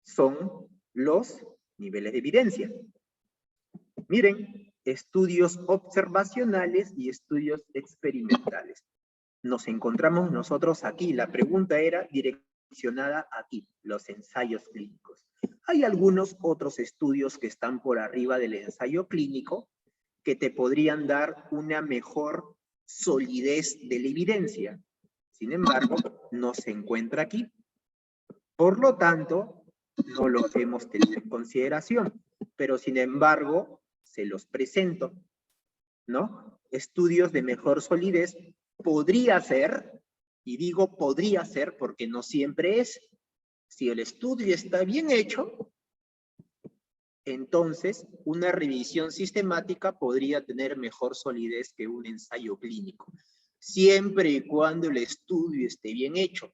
son los niveles de evidencia. Miren, estudios observacionales y estudios experimentales. Nos encontramos nosotros aquí. La pregunta era direccionada aquí, los ensayos clínicos. Hay algunos otros estudios que están por arriba del ensayo clínico que te podrían dar una mejor solidez de la evidencia. Sin embargo, no se encuentra aquí. Por lo tanto, no los hemos tenido en consideración. Pero sin embargo, se los presento, ¿no? Estudios de mejor solidez podría ser, y digo podría ser porque no siempre es. Si el estudio está bien hecho, entonces una revisión sistemática podría tener mejor solidez que un ensayo clínico. Siempre y cuando el estudio esté bien hecho.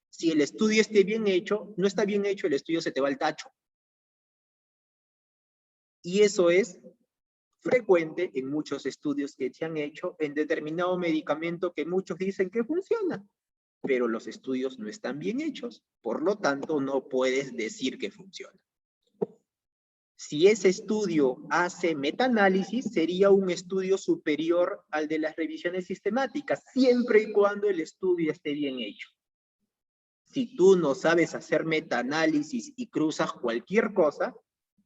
Si el estudio esté bien hecho, no está bien hecho, el estudio se te va al tacho. Y eso es frecuente en muchos estudios que se han hecho en determinado medicamento que muchos dicen que funciona, pero los estudios no están bien hechos, por lo tanto no puedes decir que funciona. Si ese estudio hace metaanálisis, sería un estudio superior al de las revisiones sistemáticas, siempre y cuando el estudio esté bien hecho. Si tú no sabes hacer metaanálisis y cruzas cualquier cosa,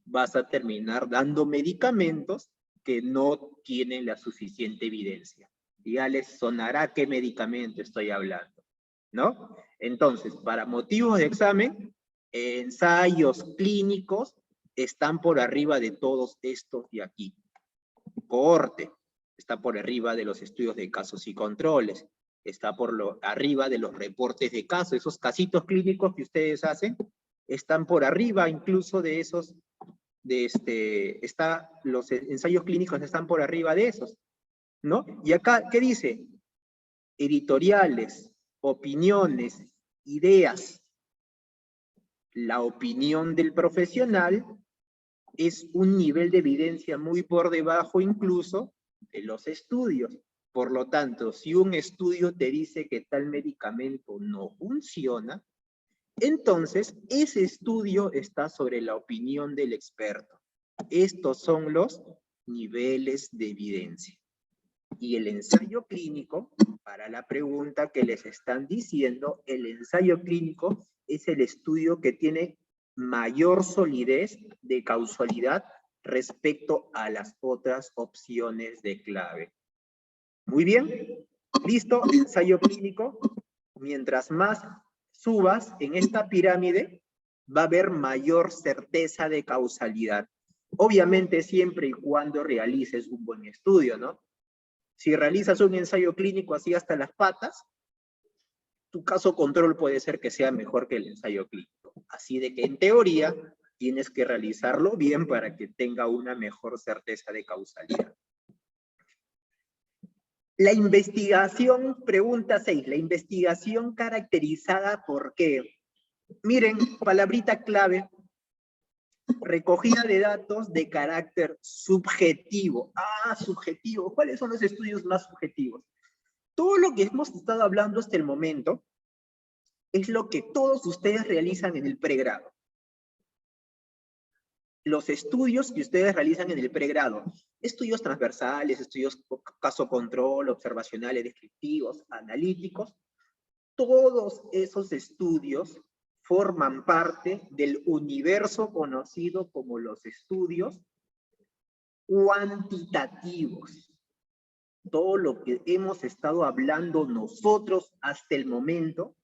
vas a terminar dando medicamentos que no tienen la suficiente evidencia. Ya les sonará qué medicamento estoy hablando, ¿no? Entonces, para motivos de examen, ensayos clínicos están por arriba de todos estos de aquí. Cohorte está por arriba de los estudios de casos y controles, está arriba de los reportes de casos, esos casitos clínicos que ustedes hacen, están por arriba incluso de esos, los ensayos clínicos están por arriba de esos, ¿no? Y acá, ¿qué dice? Editoriales, opiniones, ideas. La opinión del profesional es un nivel de evidencia muy por debajo incluso de los estudios. Por lo tanto, si un estudio te dice que tal medicamento no funciona, entonces ese estudio está sobre la opinión del experto. Estos son los niveles de evidencia. Y el ensayo clínico, para la pregunta que les están diciendo, el ensayo clínico es el estudio que tiene mayor solidez de causalidad respecto a las otras opciones de clave. Muy bien, listo, ensayo clínico. Mientras más subas en esta pirámide, va a haber mayor certeza de causalidad. Obviamente siempre y cuando realices un buen estudio, ¿no? Si realizas un ensayo clínico así hasta las patas, tu caso control puede ser que sea mejor que el ensayo clínico. Así de que en teoría tienes que realizarlo bien para que tenga una mejor certeza de causalidad. La investigación, pregunta 6, la investigación caracterizada por qué. Miren, palabrita clave, recogida de datos de carácter subjetivo. Ah, subjetivo. ¿Cuáles son los estudios más subjetivos? Todo lo que hemos estado hablando hasta el momento es lo que todos ustedes realizan en el pregrado. Los estudios que ustedes realizan en el pregrado, estudios transversales, estudios caso control, observacionales, descriptivos, analíticos, todos esos estudios forman parte del universo conocido como los estudios cuantitativos. Todo lo que hemos estado hablando nosotros hasta el momento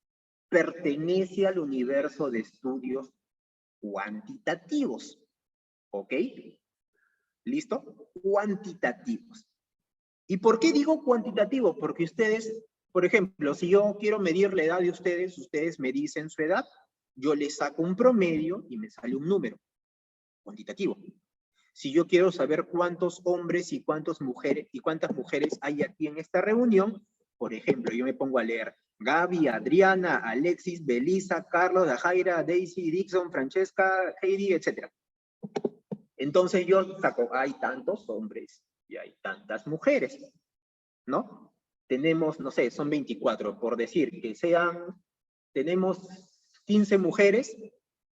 pertenece al universo de estudios cuantitativos. ¿Ok? ¿Listo? Cuantitativos. ¿Y por qué digo cuantitativo? Porque ustedes, por ejemplo, si yo quiero medir la edad de ustedes, ustedes me dicen su edad, yo les saco un promedio y me sale un número cuantitativo. Si yo quiero saber cuántos hombres y cuántas mujeres hay aquí en esta reunión, por ejemplo, yo me pongo a leer Gaby, Adriana, Alexis, Belisa, Carlos, Dajaira, Daisy, Dixon, Francesca, Heidi, etc. Entonces yo saco, hay tantos hombres y hay tantas mujeres, ¿no? Tenemos, no sé, son 24, por decir que tenemos 15 mujeres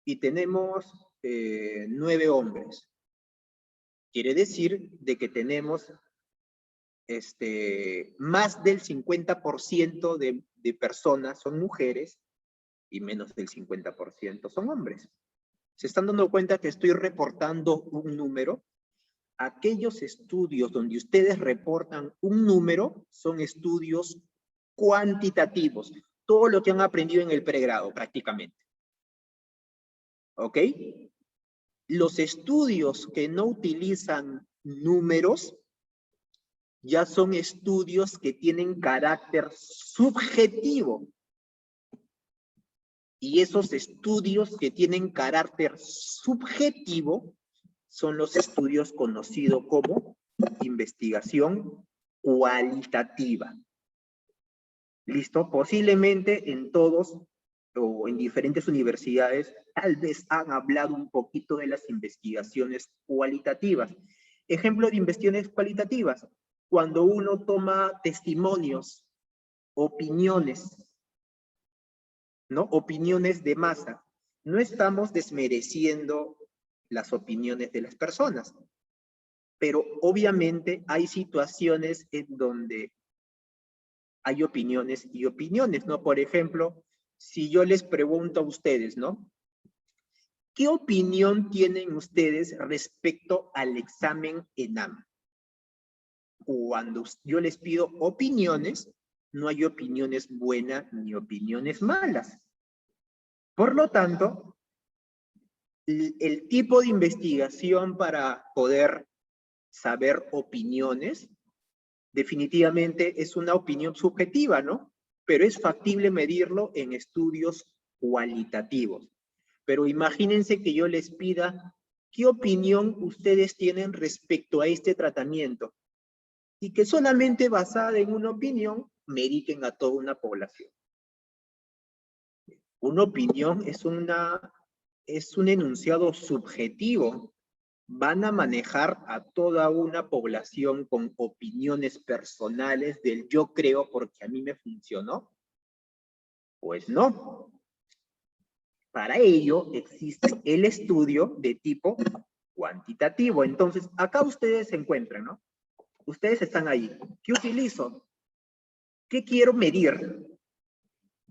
y tenemos 9 hombres. Quiere decir de que tenemos más del 50% de personas son mujeres y menos del 50% son hombres. ¿Se están dando cuenta que estoy reportando un número? Aquellos estudios donde ustedes reportan un número son estudios cuantitativos. Todo lo que han aprendido en el pregrado, prácticamente. ¿Ok? Los estudios que no utilizan números ya son estudios que tienen carácter subjetivo. Y esos estudios que tienen carácter subjetivo son los estudios conocidos como investigación cualitativa. ¿Listo? Posiblemente en todos o en diferentes universidades tal vez han hablado un poquito de las investigaciones cualitativas. Ejemplo de investigaciones cualitativas, cuando uno toma testimonios, opiniones, ¿no? Opiniones de masa. No estamos desmereciendo las opiniones de las personas, pero obviamente hay situaciones en donde hay opiniones y opiniones, ¿no? Por ejemplo, si yo les pregunto a ustedes, ¿no? ¿Qué opinión tienen ustedes respecto al examen ENAM? Cuando yo les pido opiniones, no hay opiniones buenas ni opiniones malas. Por lo tanto, el tipo de investigación para poder saber opiniones, definitivamente es una opinión subjetiva, ¿no? Pero es factible medirlo en estudios cualitativos. Pero imagínense que yo les pida, ¿qué opinión ustedes tienen respecto a este tratamiento? Y que solamente basada en una opinión, mediten a toda una población. Una opinión es un enunciado subjetivo. ¿Van a manejar a toda una población con opiniones personales del yo creo porque a mí me funcionó? Pues no. Para ello existe el estudio de tipo cuantitativo. Entonces, acá ustedes se encuentran, ¿no? Ustedes están ahí. ¿Qué utilizo? ¿Qué quiero medir?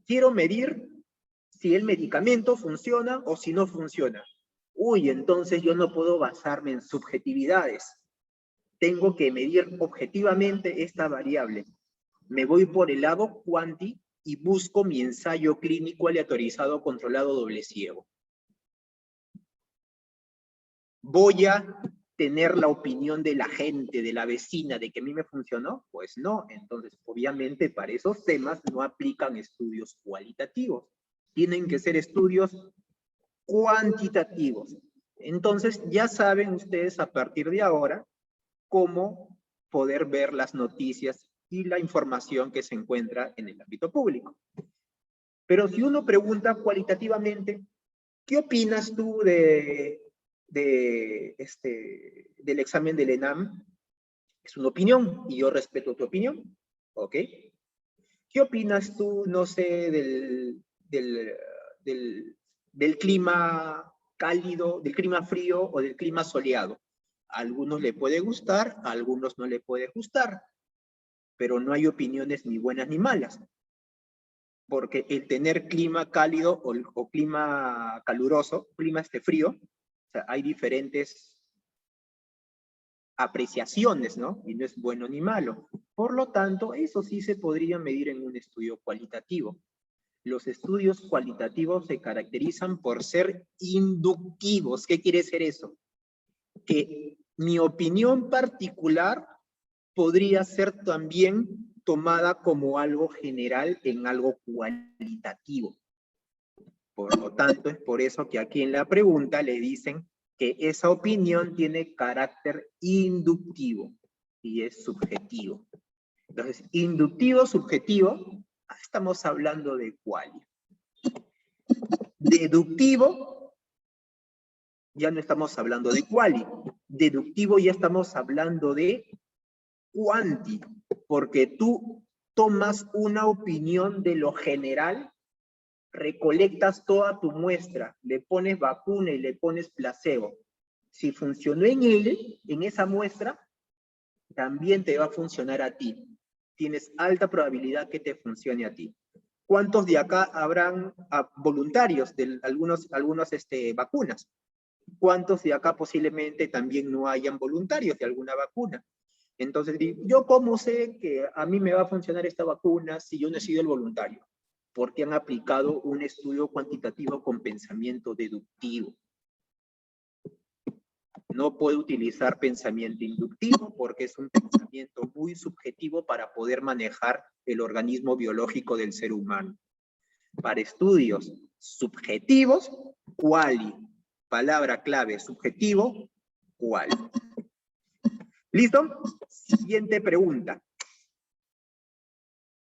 Quiero medir si el medicamento funciona o si no funciona. Uy, entonces yo no puedo basarme en subjetividades. Tengo que medir objetivamente esta variable. Me voy por el lado cuanti y busco mi ensayo clínico aleatorizado controlado doble ciego. ¿Voy a tener la opinión de la gente, de la vecina, de que a mí me funcionó? Pues no. Entonces, obviamente, para esos temas no aplican estudios cualitativos. Tienen que ser estudios cuantitativos. Entonces, ya saben ustedes a partir de ahora cómo poder ver las noticias y la información que se encuentra en el ámbito público. Pero si uno pregunta cualitativamente, ¿qué opinas tú del examen del ENAM? Es una opinión y yo respeto tu opinión, ¿ok? ¿Qué opinas tú, no sé, del clima cálido, del clima frío o del clima soleado? A algunos le puede gustar, a algunos no le puede gustar, pero no hay opiniones ni buenas ni malas. Porque el tener clima cálido o clima caluroso, clima frío, o sea, hay diferentes apreciaciones, ¿no? Y no es bueno ni malo. Por lo tanto, eso sí se podría medir en un estudio cualitativo. Los estudios cualitativos se caracterizan por ser inductivos. ¿Qué quiere decir eso? Que mi opinión particular podría ser también tomada como algo general en algo cualitativo. Por lo tanto, es por eso que aquí en la pregunta le dicen que esa opinión tiene carácter inductivo y es subjetivo. Entonces, inductivo, subjetivo, estamos hablando de quali. Deductivo, ya no estamos hablando de quali. Deductivo ya estamos hablando de quanti, porque tú tomas una opinión de lo general, recolectas toda tu muestra, le pones vacuna y le pones placebo. Si funcionó en esa muestra, también te va a funcionar a ti. Tienes alta probabilidad que te funcione a ti. ¿Cuántos de acá habrán voluntarios de algunas vacunas? ¿Cuántos de acá posiblemente también no hayan voluntarios de alguna vacuna? Entonces, ¿yo cómo sé que a mí me va a funcionar esta vacuna si yo no he sido el voluntario? Porque han aplicado un estudio cuantitativo con pensamiento deductivo. No puedo utilizar pensamiento inductivo porque es un pensamiento muy subjetivo para poder manejar el organismo biológico del ser humano. Para estudios subjetivos, quali. Palabra clave, subjetivo, quali. ¿Listo? Siguiente pregunta.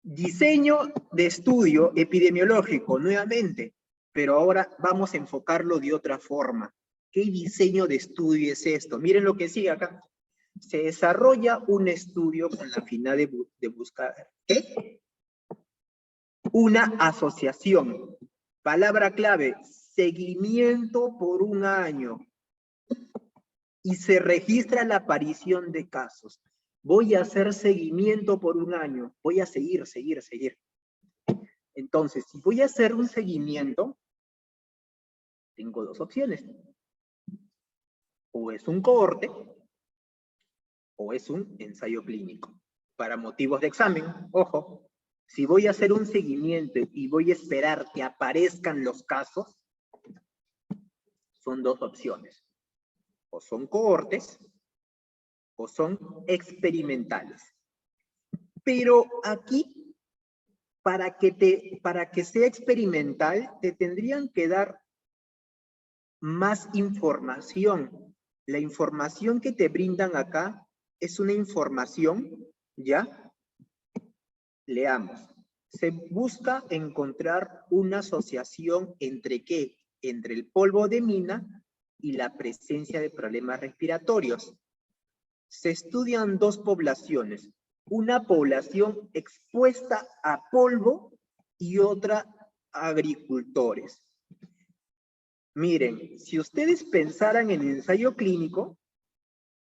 Diseño de estudio epidemiológico, nuevamente, pero ahora vamos a enfocarlo de otra forma. ¿Qué diseño de estudio es esto? Miren lo que sigue acá. Se desarrolla un estudio con la finalidad de buscar, ¿qué? Una asociación. Palabra clave, seguimiento por un año. Y se registra la aparición de casos. Voy a hacer seguimiento por un año. Voy a seguir. Entonces, si voy a hacer un seguimiento, tengo dos opciones. O es un cohorte, o es un ensayo clínico. Para motivos de examen, ojo, si voy a hacer un seguimiento y voy a esperar que aparezcan los casos, son dos opciones. O son cohortes, o son experimentales. Pero aquí, para que sea experimental, te tendrían que dar más información. La información que te brindan acá es una información, ¿ya? Leamos. Se busca encontrar una asociación entre ¿qué? Entre el polvo de mina y la presencia de problemas respiratorios. Se estudian dos poblaciones. Una población expuesta a polvo y otra agricultores. Miren, si ustedes pensaran en ensayo clínico,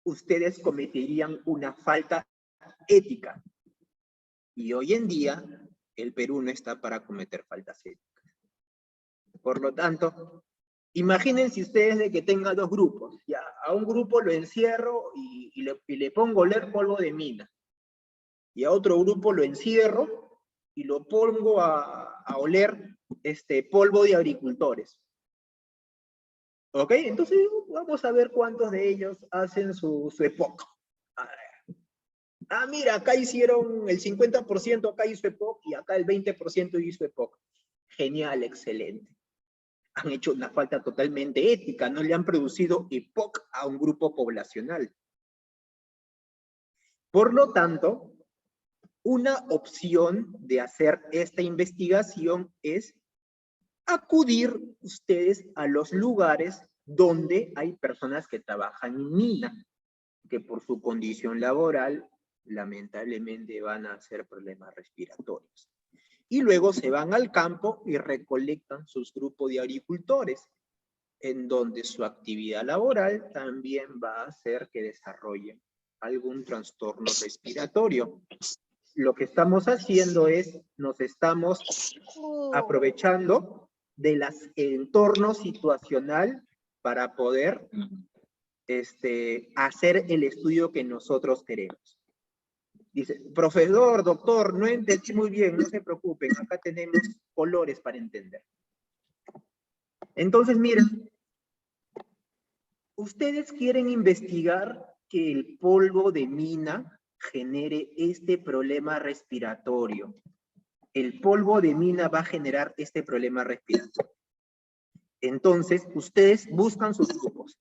ustedes cometerían una falta ética. Y hoy en día, el Perú no está para cometer faltas éticas. Por lo tanto, imagínense ustedes de que tenga dos grupos. Ya, a un grupo lo encierro y le pongo a oler polvo de mina. Y a otro grupo lo encierro y lo pongo a oler polvo de agricultores. ¿Ok? Entonces vamos a ver cuántos de ellos hacen su EPOC. Mira, acá hicieron el 50%, acá hizo EPOC y acá el 20% hizo EPOC. Genial, excelente. Han hecho una falta totalmente ética, no le han producido EPOC a un grupo poblacional. Por lo tanto, una opción de hacer esta investigación es acudir ustedes a los lugares donde hay personas que trabajan en mina, que por su condición laboral lamentablemente van a hacer problemas respiratorios. Y luego se van al campo y recolectan sus grupos de agricultores, en donde su actividad laboral también va a hacer que desarrollen algún trastorno respiratorio. Lo que estamos haciendo es, nos estamos aprovechando del entorno situacional para poder hacer el estudio que nosotros queremos. Dice, profesor, doctor, no entendí muy bien, no se preocupen, acá tenemos colores para entender. Entonces, miren, ustedes quieren investigar que el polvo de mina genere este problema respiratorio. El polvo de mina va a generar este problema respiratorio. Entonces, ustedes buscan sus grupos.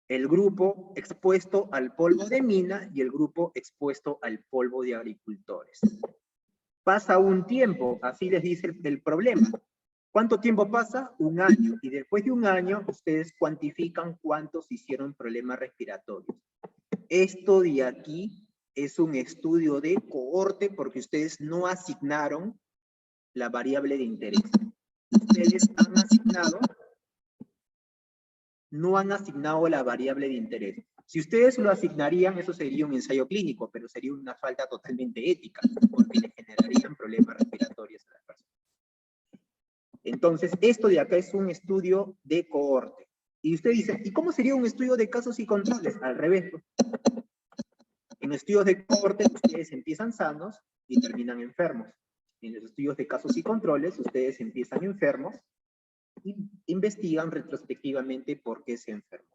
El grupo expuesto al polvo de mina y el grupo expuesto al polvo de agricultores. Pasa un tiempo, así les dice el problema. ¿Cuánto tiempo pasa? Un año. Y después de un año, ustedes cuantifican cuántos hicieron problemas respiratorios. Esto de aquí es un estudio de cohorte porque ustedes no asignaron la variable de interés. Ustedes no han asignado la variable de interés. Si ustedes lo asignarían, eso sería un ensayo clínico, pero sería una falta totalmente ética, porque le generarían problemas respiratorios a las personas. Entonces, esto de acá es un estudio de cohorte. Y usted dice, ¿y cómo sería un estudio de casos y controles? Al revés. En estudios de cohorte, ustedes empiezan sanos y terminan enfermos. En los estudios de casos y controles, ustedes empiezan enfermos y investigan retrospectivamente por qué se enfermó.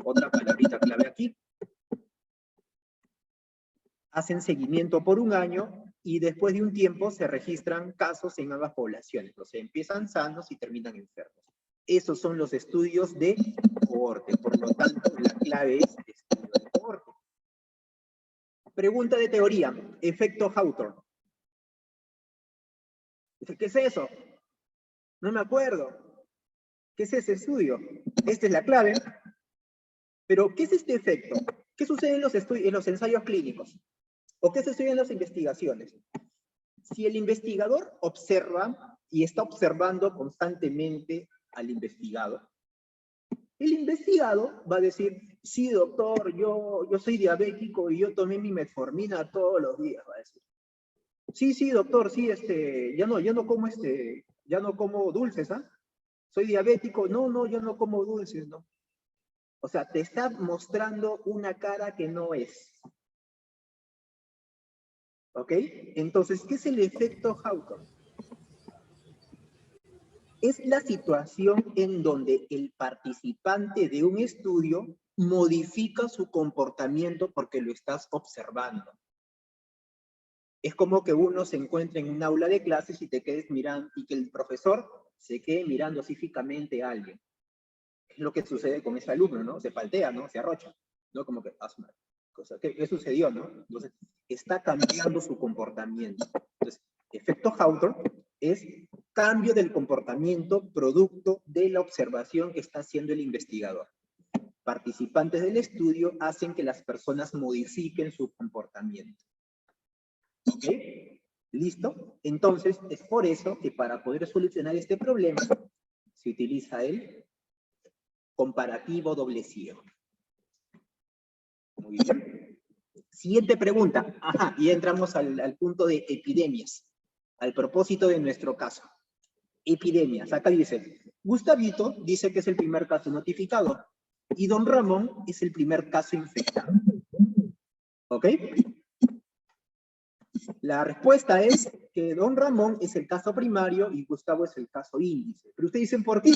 Otra palabrita clave aquí. Hacen seguimiento por un año y después de un tiempo se registran casos en ambas poblaciones. O sea, empiezan sanos y terminan enfermos. Esos son los estudios de cohorte. Por lo tanto, la clave es estudio de cohorte. Pregunta de teoría. Efecto Hawthorne. ¿Qué es eso? No me acuerdo. ¿Qué es ese estudio? Esta es la clave. Pero, ¿qué es este efecto? ¿Qué sucede en los ensayos clínicos? ¿O qué se estudia en las investigaciones? Si el investigador observa y está observando constantemente al investigado, el investigado va a decir, sí, doctor, yo soy diabético y yo tomé mi metformina todos los días, va a decir. Sí, doctor, sí, ya no como dulces, ¿ah? Soy diabético, no, yo no como dulces, ¿no? O sea, te está mostrando una cara que no es. ¿Ok? Entonces, ¿qué es el efecto Hawthorne? Es la situación en donde el participante de un estudio modifica su comportamiento porque lo estás observando. Es como que uno se encuentre en un aula de clases y te quedes mirando, y que el profesor se quede mirando así fijamente a alguien. Es lo que sucede con ese alumno, ¿no? Se paltea, ¿no? Se arrocha, ¿no? Como que, ¿qué sucedió, no? Entonces, está cambiando su comportamiento. Entonces, efecto Hawthorne es cambio del comportamiento producto de la observación que está haciendo el investigador. Participantes del estudio hacen que las personas modifiquen su comportamiento. ¿Ok? ¿Listo? Entonces, es por eso que para poder solucionar este problema, se utiliza el comparativo doble ciego. Muy bien. Siguiente pregunta. Ajá, y entramos al punto de epidemias. Al propósito de nuestro caso. Epidemias. Acá dice, Gustavito dice que es el primer caso notificado. Y Don Ramón es el primer caso infectado. ¿Ok? La respuesta es que Don Ramón es el caso primario y Gustavo es el caso índice. Pero ustedes dicen, ¿por qué?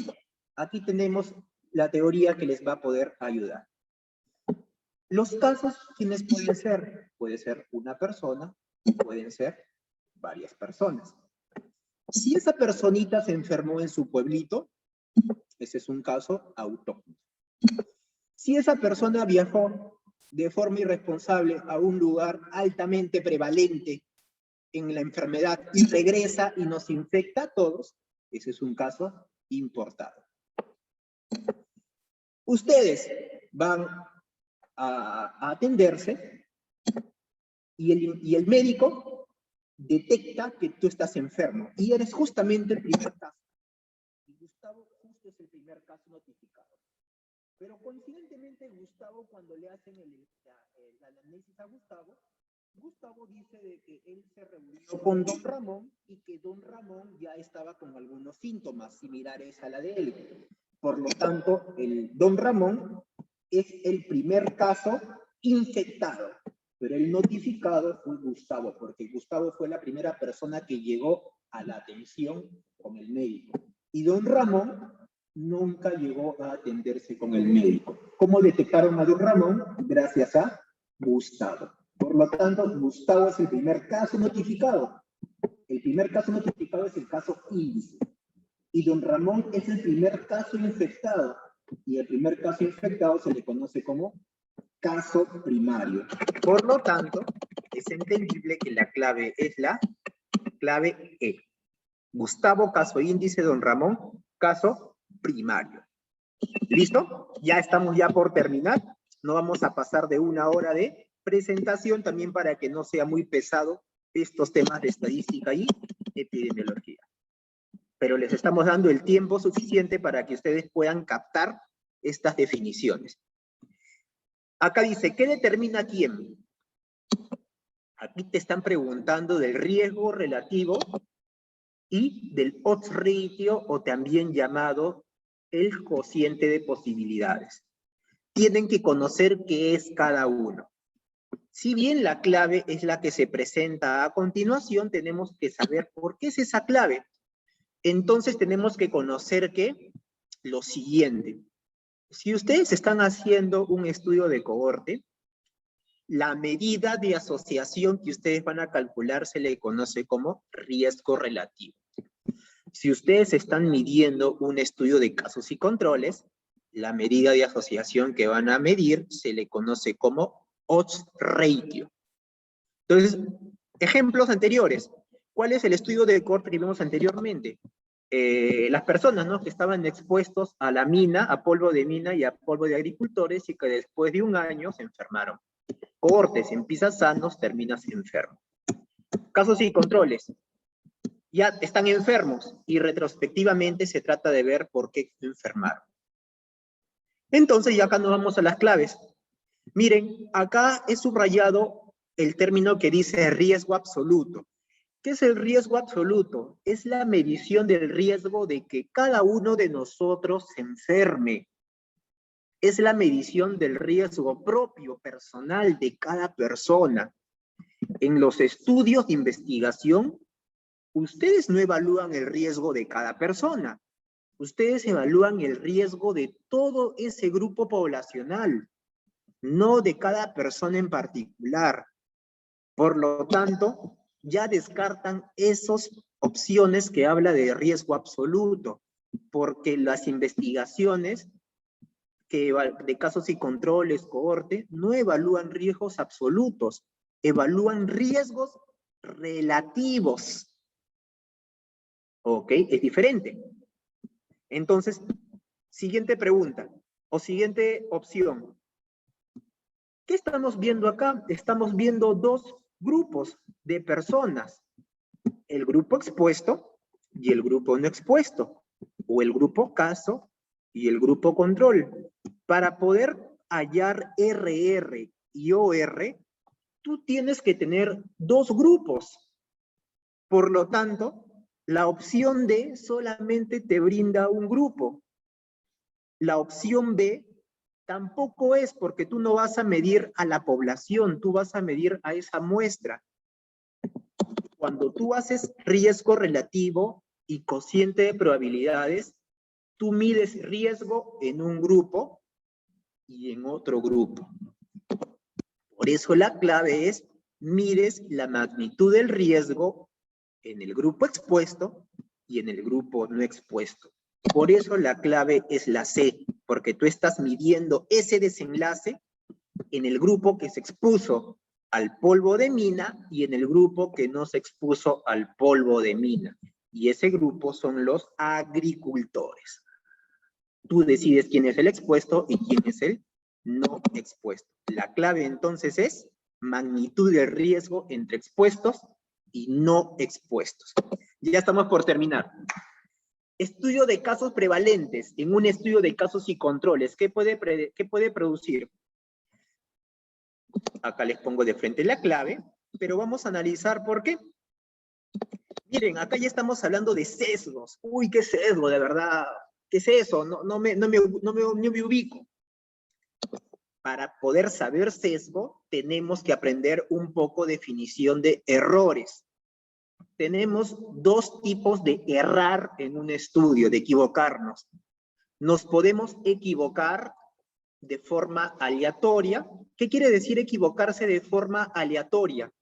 Aquí tenemos la teoría que les va a poder ayudar. Los casos, ¿quiénes pueden ser? Puede ser una persona, pueden ser varias personas. Si esa personita se enfermó en su pueblito, ese es un caso autóctono. Si esa persona viajó de forma irresponsable a un lugar altamente prevalente en la enfermedad y regresa y nos infecta a todos, ese es un caso importado. Ustedes van a atenderse y el médico detecta que tú estás enfermo y eres justamente el primer caso. Y Gustavo justo es el primer caso notificado. Pero coincidentemente Gustavo, cuando le hacen la anamnesis a Gustavo dice de que él se reunió con Don Ramón y que Don Ramón ya estaba con algunos síntomas similares a la de él. Por lo tanto, el Don Ramón es el primer caso infectado, pero el notificado fue Gustavo, porque Gustavo fue la primera persona que llegó a la atención con el médico. Y Don Ramón nunca llegó a atenderse con el médico. ¿Cómo detectaron a don Ramón? Gracias a Gustavo. Por lo tanto, Gustavo es el primer caso notificado. El primer caso notificado es el caso índice. Y don Ramón es el primer caso infectado. Y el primer caso infectado se le conoce como caso primario. Por lo tanto, es entendible que la clave es la clave E. Gustavo, caso índice, don Ramón, caso primario. ¿Listo? Ya estamos ya por terminar. No vamos a pasar de 1 hora de presentación, también para que no sea muy pesado estos temas de estadística y epidemiología. Pero les estamos dando el tiempo suficiente para que ustedes puedan captar estas definiciones. Acá dice, ¿qué determina quién? Aquí te están preguntando del riesgo relativo y del odds ratio, o también llamado el cociente de posibilidades. Tienen que conocer qué es cada uno. Si bien la clave es la que se presenta a continuación, tenemos que saber por qué es esa clave. Entonces tenemos que conocer que lo siguiente. Si ustedes están haciendo un estudio de cohorte, la medida de asociación que ustedes van a calcular se le conoce como riesgo relativo. Si ustedes están midiendo un estudio de casos y controles, la medida de asociación que van a medir se le conoce como odds ratio. Entonces, ejemplos anteriores. ¿Cuál es el estudio de cohorte que vimos anteriormente? Las personas, ¿no?, que estaban expuestos a la mina, a polvo de mina y a polvo de agricultores, y que después de 1 año se enfermaron. Cohorte, si empiezas sanos, terminas enfermo. Casos y controles. Ya están enfermos y retrospectivamente se trata de ver por qué enfermaron. Entonces ya acá nos vamos a las claves. Miren, acá he subrayado el término que dice riesgo absoluto. ¿Qué es el riesgo absoluto? Es la medición del riesgo de que cada uno de nosotros se enferme. Es la medición del riesgo propio, personal de cada persona. En los estudios de investigación, ustedes no evalúan el riesgo de cada persona. Ustedes evalúan el riesgo de todo ese grupo poblacional, no de cada persona en particular. Por lo tanto, ya descartan esas opciones que habla de riesgo absoluto, porque las investigaciones de casos y controles, cohorte, no evalúan riesgos absolutos, evalúan riesgos relativos. ¿Ok? Es diferente. Entonces, siguiente pregunta, o siguiente opción. ¿Qué estamos viendo acá? Estamos viendo 2 grupos de personas. El grupo expuesto y el grupo no expuesto. O el grupo caso y el grupo control. Para poder hallar RR y OR, tú tienes que tener 2 grupos. Por lo tanto, la opción D solamente te brinda un grupo. La opción B tampoco es, porque tú no vas a medir a la población, tú vas a medir a esa muestra. Cuando tú haces riesgo relativo y cociente de probabilidades, tú mides riesgo en un grupo y en otro grupo. Por eso la clave es, mides la magnitud del riesgo en el grupo expuesto y en el grupo no expuesto. Por eso la clave es la C, porque tú estás midiendo ese desenlace en el grupo que se expuso al polvo de mina y en el grupo que no se expuso al polvo de mina. Y ese grupo son los agricultores. Tú decides quién es el expuesto y quién es el no expuesto. La clave entonces es magnitud del riesgo entre expuestos y no expuestos. Ya estamos por terminar. Estudio de casos prevalentes en un estudio de casos y controles. ¿Qué puede producir? Acá les pongo de frente la clave, pero vamos a analizar por qué. Miren, acá ya estamos hablando de sesgos. Uy, qué sesgo, de verdad. ¿Qué es eso? No me ubico. Para poder saber sesgo, tenemos que aprender un poco de definición de errores. Tenemos 2 tipos de errar en un estudio, de equivocarnos. Nos podemos equivocar de forma aleatoria. ¿Qué quiere decir equivocarse de forma aleatoria?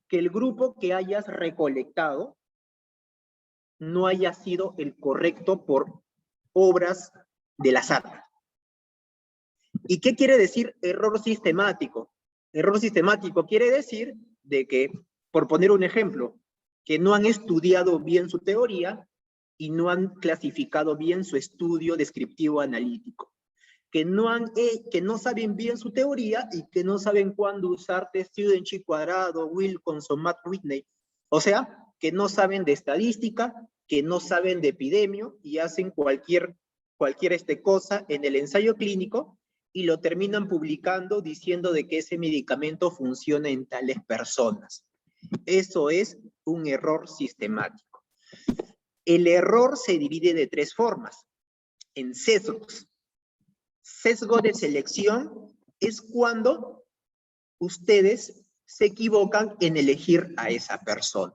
Que el grupo que hayas recolectado no haya sido el correcto por obras del azar. ¿Y qué quiere decir error sistemático? Error sistemático quiere decir de que, por poner un ejemplo, que no han estudiado bien su teoría y no han clasificado bien su estudio descriptivo analítico. Que no saben bien su teoría y que no saben cuándo usar T-Student, Chi cuadrado, Wilkinson, Matt Whitney. O sea, que no saben de estadística, que no saben de epidemio y hacen cualquier cosa en el ensayo clínico y lo terminan publicando diciendo de que ese medicamento funciona en tales personas. Eso es un error sistemático. El error se divide de 3 formas. En sesgos. Sesgo de selección es cuando ustedes se equivocan en elegir a esa persona.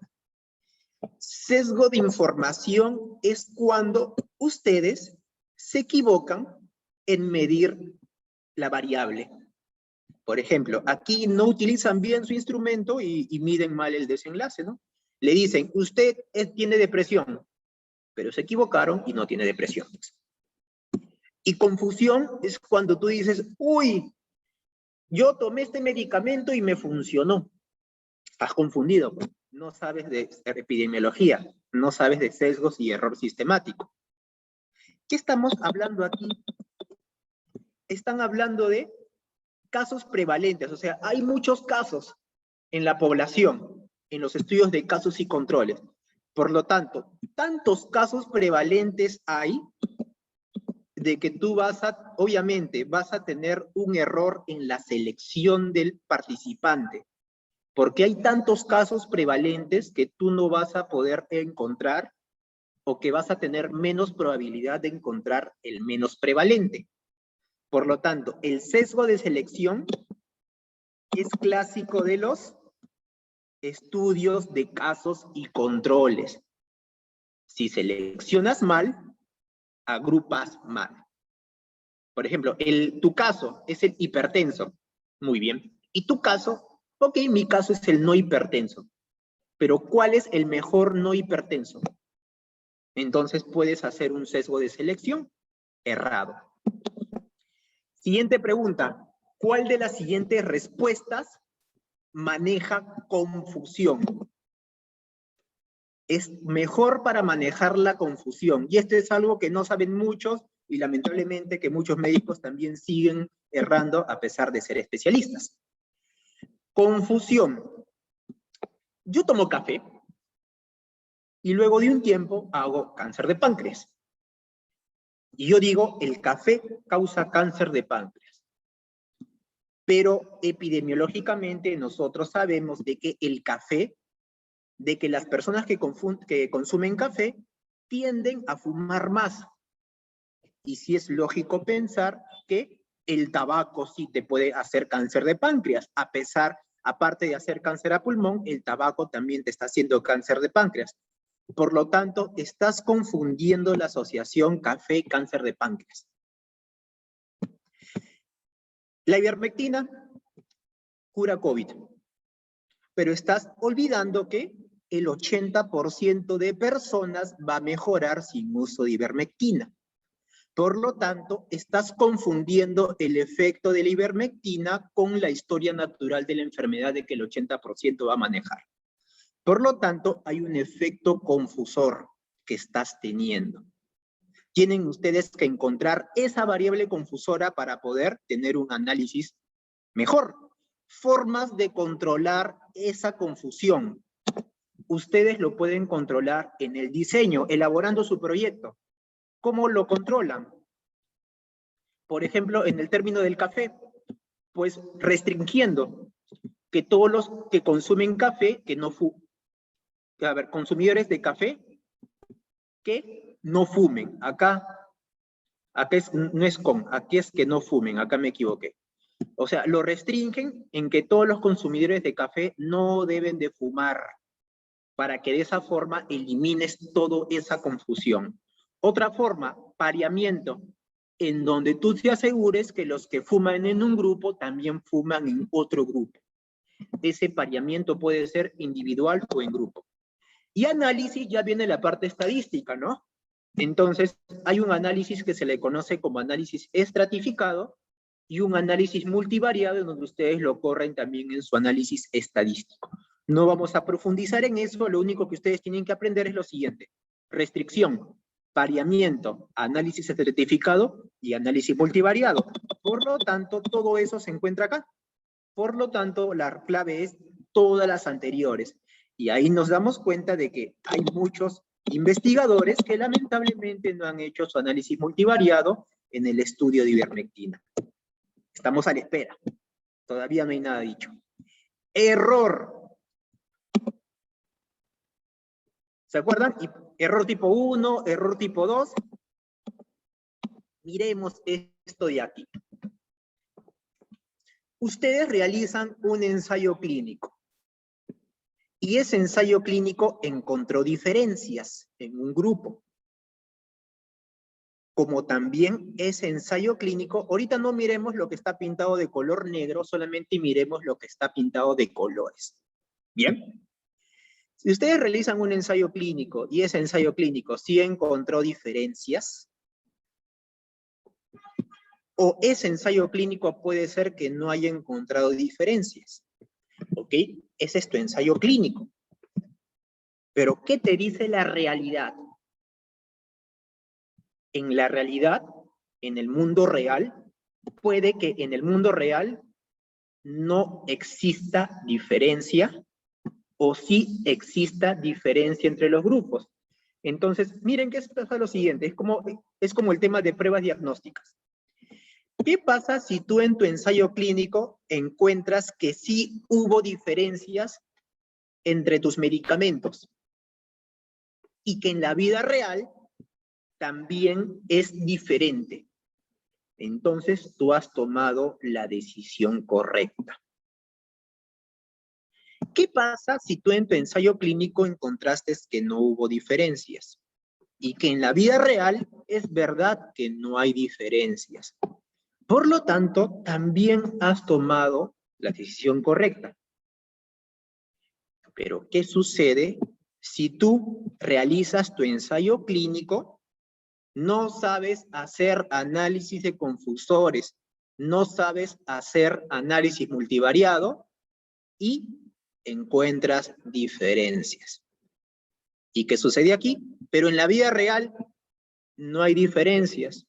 Sesgo de información es cuando ustedes se equivocan en medir la variable. Por ejemplo, aquí no utilizan bien su instrumento y miden mal el desenlace, ¿no? Le dicen, usted tiene depresión, pero se equivocaron y no tiene depresión. Y confusión es cuando tú dices, uy, yo tomé este medicamento y me funcionó. Estás confundido, no sabes de epidemiología, no sabes de sesgos y error sistemático. ¿Qué estamos hablando aquí? Están hablando de casos prevalentes, o sea, hay muchos casos en la población, en los estudios de casos y controles. Por lo tanto, tantos casos prevalentes hay de que tú obviamente vas a tener un error en la selección del participante, porque hay tantos casos prevalentes que tú no vas a poder encontrar o que vas a tener menos probabilidad de encontrar el menos prevalente. Por lo tanto, el sesgo de selección es clásico de los estudios de casos y controles. Si seleccionas mal, agrupas mal. Por ejemplo, tu caso es el hipertenso. Muy bien. ¿Y tu caso? Ok, mi caso es el no hipertenso. Pero ¿cuál es el mejor no hipertenso? Entonces puedes hacer un sesgo de selección errado. Siguiente pregunta. ¿Cuál de las siguientes respuestas maneja confusión? Es mejor para manejar la confusión. Y esto es algo que no saben muchos y lamentablemente que muchos médicos también siguen errando a pesar de ser especialistas. Confusión. Yo tomo café y luego de un tiempo hago cáncer de páncreas. Y yo digo, el café causa cáncer de páncreas. Pero epidemiológicamente nosotros sabemos de que el café, de que las personas que consumen café tienden a fumar más. Y sí es lógico pensar que el tabaco sí te puede hacer cáncer de páncreas. Aparte de hacer cáncer a pulmón, el tabaco también te está haciendo cáncer de páncreas. Por lo tanto, estás confundiendo la asociación café-cáncer de páncreas. La ivermectina cura COVID, pero estás olvidando que el 80% de personas va a mejorar sin uso de ivermectina. Por lo tanto, estás confundiendo el efecto de la ivermectina con la historia natural de la enfermedad de que el 80% va a manejar. Por lo tanto, hay un efecto confusor que estás teniendo. Tienen ustedes que encontrar esa variable confusora para poder tener un análisis mejor. Formas de controlar esa confusión. Ustedes lo pueden controlar en el diseño, elaborando su proyecto. ¿Cómo lo controlan? Por ejemplo, en el término del café, pues restringiendo que todos los que consumen café, consumidores de café, que no fumen. Acá no es con, aquí es que no fumen, acá me equivoqué. O sea, lo restringen en que todos los consumidores de café no deben de fumar, para que de esa forma elimines toda esa confusión. Otra forma, pareamiento. en donde tú te asegures que los que fuman en un grupo también fuman en otro grupo. Ese pareamiento puede ser individual o en grupo. Y análisis ya viene la parte estadística, ¿no? Entonces, hay un análisis que se le conoce como análisis estratificado y un análisis multivariado en donde ustedes lo corren también en su análisis estadístico. No vamos a profundizar en eso, lo único que ustedes tienen que aprender es lo siguiente. Restricción, pareamiento, análisis estratificado y análisis multivariado. Por lo tanto, todo eso se encuentra acá. Por lo tanto, la clave es todas las anteriores. Y ahí nos damos cuenta de que hay muchos investigadores que lamentablemente no han hecho su análisis multivariado en el estudio de ivermectina. Estamos a la espera. Todavía no hay nada dicho. Error. ¿Se acuerdan? Error tipo 1, error tipo 2. Miremos esto de aquí. Ustedes realizan un ensayo clínico. Y ese ensayo clínico encontró diferencias en un grupo. Como también ese ensayo clínico, ahorita no miremos lo que está pintado de color negro, solamente miremos lo que está pintado de colores. ¿Bien? Si ustedes realizan un ensayo clínico y ese ensayo clínico sí encontró diferencias, o ese ensayo clínico puede ser que no haya encontrado diferencias. ¿Ok? Ese es tu ensayo clínico. Pero, ¿qué te dice la realidad? En la realidad, en el mundo real, puede que en el mundo real no exista diferencia o sí exista diferencia entre los grupos. Entonces, miren que esto es lo siguiente, es como el tema de pruebas diagnósticas. ¿Qué pasa si tú en tu ensayo clínico encuentras que sí hubo diferencias entre tus medicamentos y que en la vida real también es diferente? Entonces tú has tomado la decisión correcta. ¿Qué pasa si tú en tu ensayo clínico encontraste que no hubo diferencias y que en la vida real es verdad que no hay diferencias? Por lo tanto, también has tomado la decisión correcta. Pero, ¿qué sucede si tú realizas tu ensayo clínico, no sabes hacer análisis de confusores, no sabes hacer análisis multivariado y encuentras diferencias? ¿Y qué sucede aquí? Pero en la vida real no hay diferencias.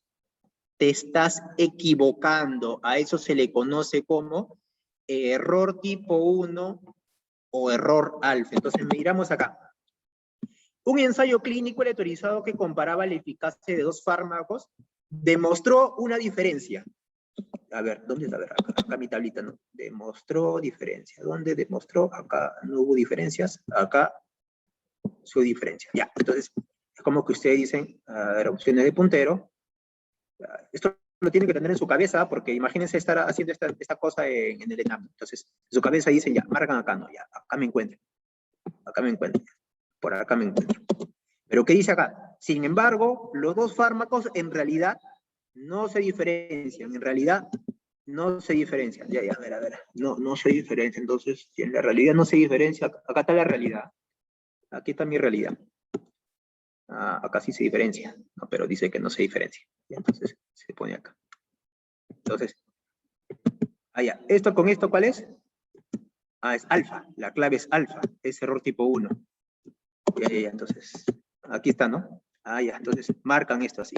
Te estás equivocando. A eso se le conoce como error tipo 1 o error alfa. Entonces, miramos acá. Un ensayo clínico aleatorizado que comparaba la eficacia de dos fármacos demostró una diferencia. A ver, ¿dónde está? A ver, acá mi tablita, ¿no? Demostró diferencia. ¿Dónde demostró? Acá no hubo diferencias. Acá su diferencia. Ya, entonces, es como que ustedes dicen, a ver, opciones de puntero. Esto lo tienen que tener en su cabeza, porque imagínense estar haciendo esta cosa en el ENAM. Entonces, en su cabeza dicen, ya, marcan acá, no, ya, acá me encuentro. Acá me encuentro. Por acá me encuentro. Pero ¿qué dice acá? Sin embargo, los dos fármacos en realidad no se diferencian. En realidad no se diferencian. Ya, a ver. No se diferencian. Entonces, si en la realidad no se diferencia, acá está la realidad. Aquí está mi realidad. Acá sí se diferencia, no, pero dice que no se diferencia. Y entonces se pone acá. Entonces, allá. ¿Esto con esto cuál es? Es alfa. La clave es alfa. Es error tipo 1. Ya. Entonces, aquí está, ¿no? Ya. Entonces, marcan esto así.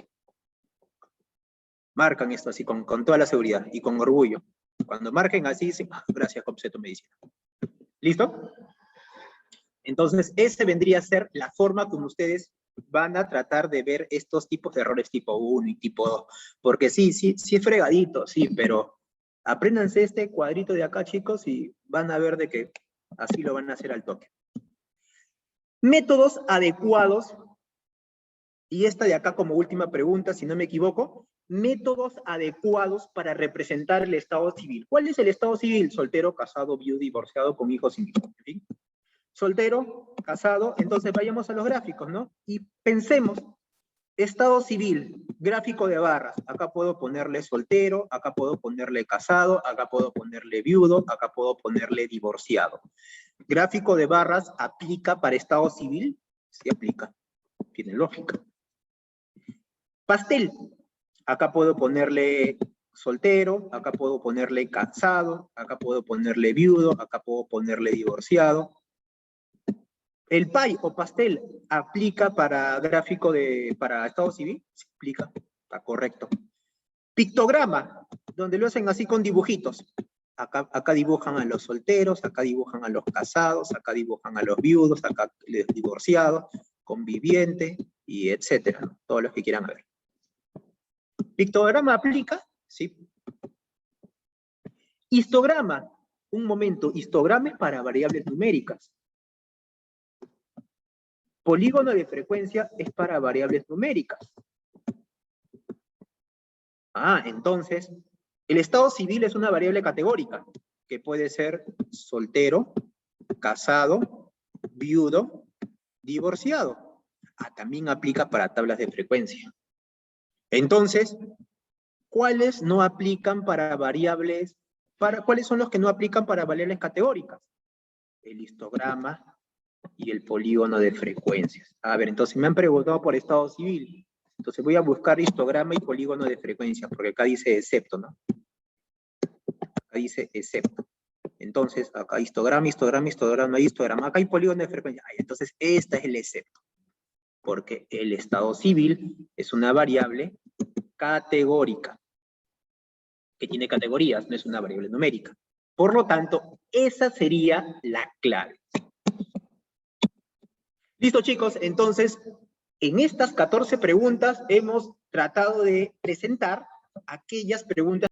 Marcan esto así con toda la seguridad y con orgullo. Cuando marquen así, dicen, gracias, Copseto Medicina. ¿Listo? Entonces, ese vendría a ser la forma como ustedes van a tratar de ver estos tipos de errores tipo 1 y tipo 2. Porque sí es fregadito, sí, pero apréndanse este cuadrito de acá, chicos, y van a ver de que así lo van a hacer al toque. Métodos adecuados, y esta de acá como última pregunta, si no me equivoco, métodos adecuados para representar el estado civil. ¿Cuál es el estado civil? Soltero, casado, viudo, divorciado, con hijos, sin hijos. En fin. Soltero, casado, entonces vayamos a los gráficos, ¿no? Y pensemos, Estado civil, gráfico de barras. Acá puedo ponerle soltero, acá puedo ponerle casado, acá puedo ponerle viudo, acá puedo ponerle divorciado. Gráfico de barras aplica para estado civil, sí aplica, tiene lógica. Pastel, acá puedo ponerle soltero, acá puedo ponerle casado, acá puedo ponerle viudo, acá puedo ponerle divorciado. El pay o pastel aplica para gráfico para estado civil, sí aplica, está correcto. Pictograma, donde lo hacen así con dibujitos. Acá dibujan a los solteros, acá dibujan a los casados, acá dibujan a los viudos, acá los divorciados, conviviente, y etcétera, ¿no? Todos los que quieran ver. ¿Pictograma aplica? Sí. Histograma, un momento, histograma es para variables numéricas. Polígono de frecuencia es para variables numéricas. Entonces, el estado civil es una variable categórica, que puede ser soltero, casado, viudo, divorciado. También aplica para tablas de frecuencia. Entonces, ¿cuáles no aplican para variables? ¿Cuáles son los que no aplican para variables categóricas? El histograma y el polígono de frecuencias. A ver, entonces me han preguntado por estado civil. Entonces voy a buscar histograma y polígono de frecuencias, porque acá dice excepto, ¿no? Acá dice excepto. Entonces, acá histograma, histograma, histograma, histograma. Acá hay polígono de frecuencia. Entonces, esta es el excepto. Porque el estado civil es una variable categórica, que tiene categorías, no es una variable numérica. Por lo tanto, esa sería la clave. Listo, chicos, entonces, en estas 14 preguntas hemos tratado de presentar aquellas preguntas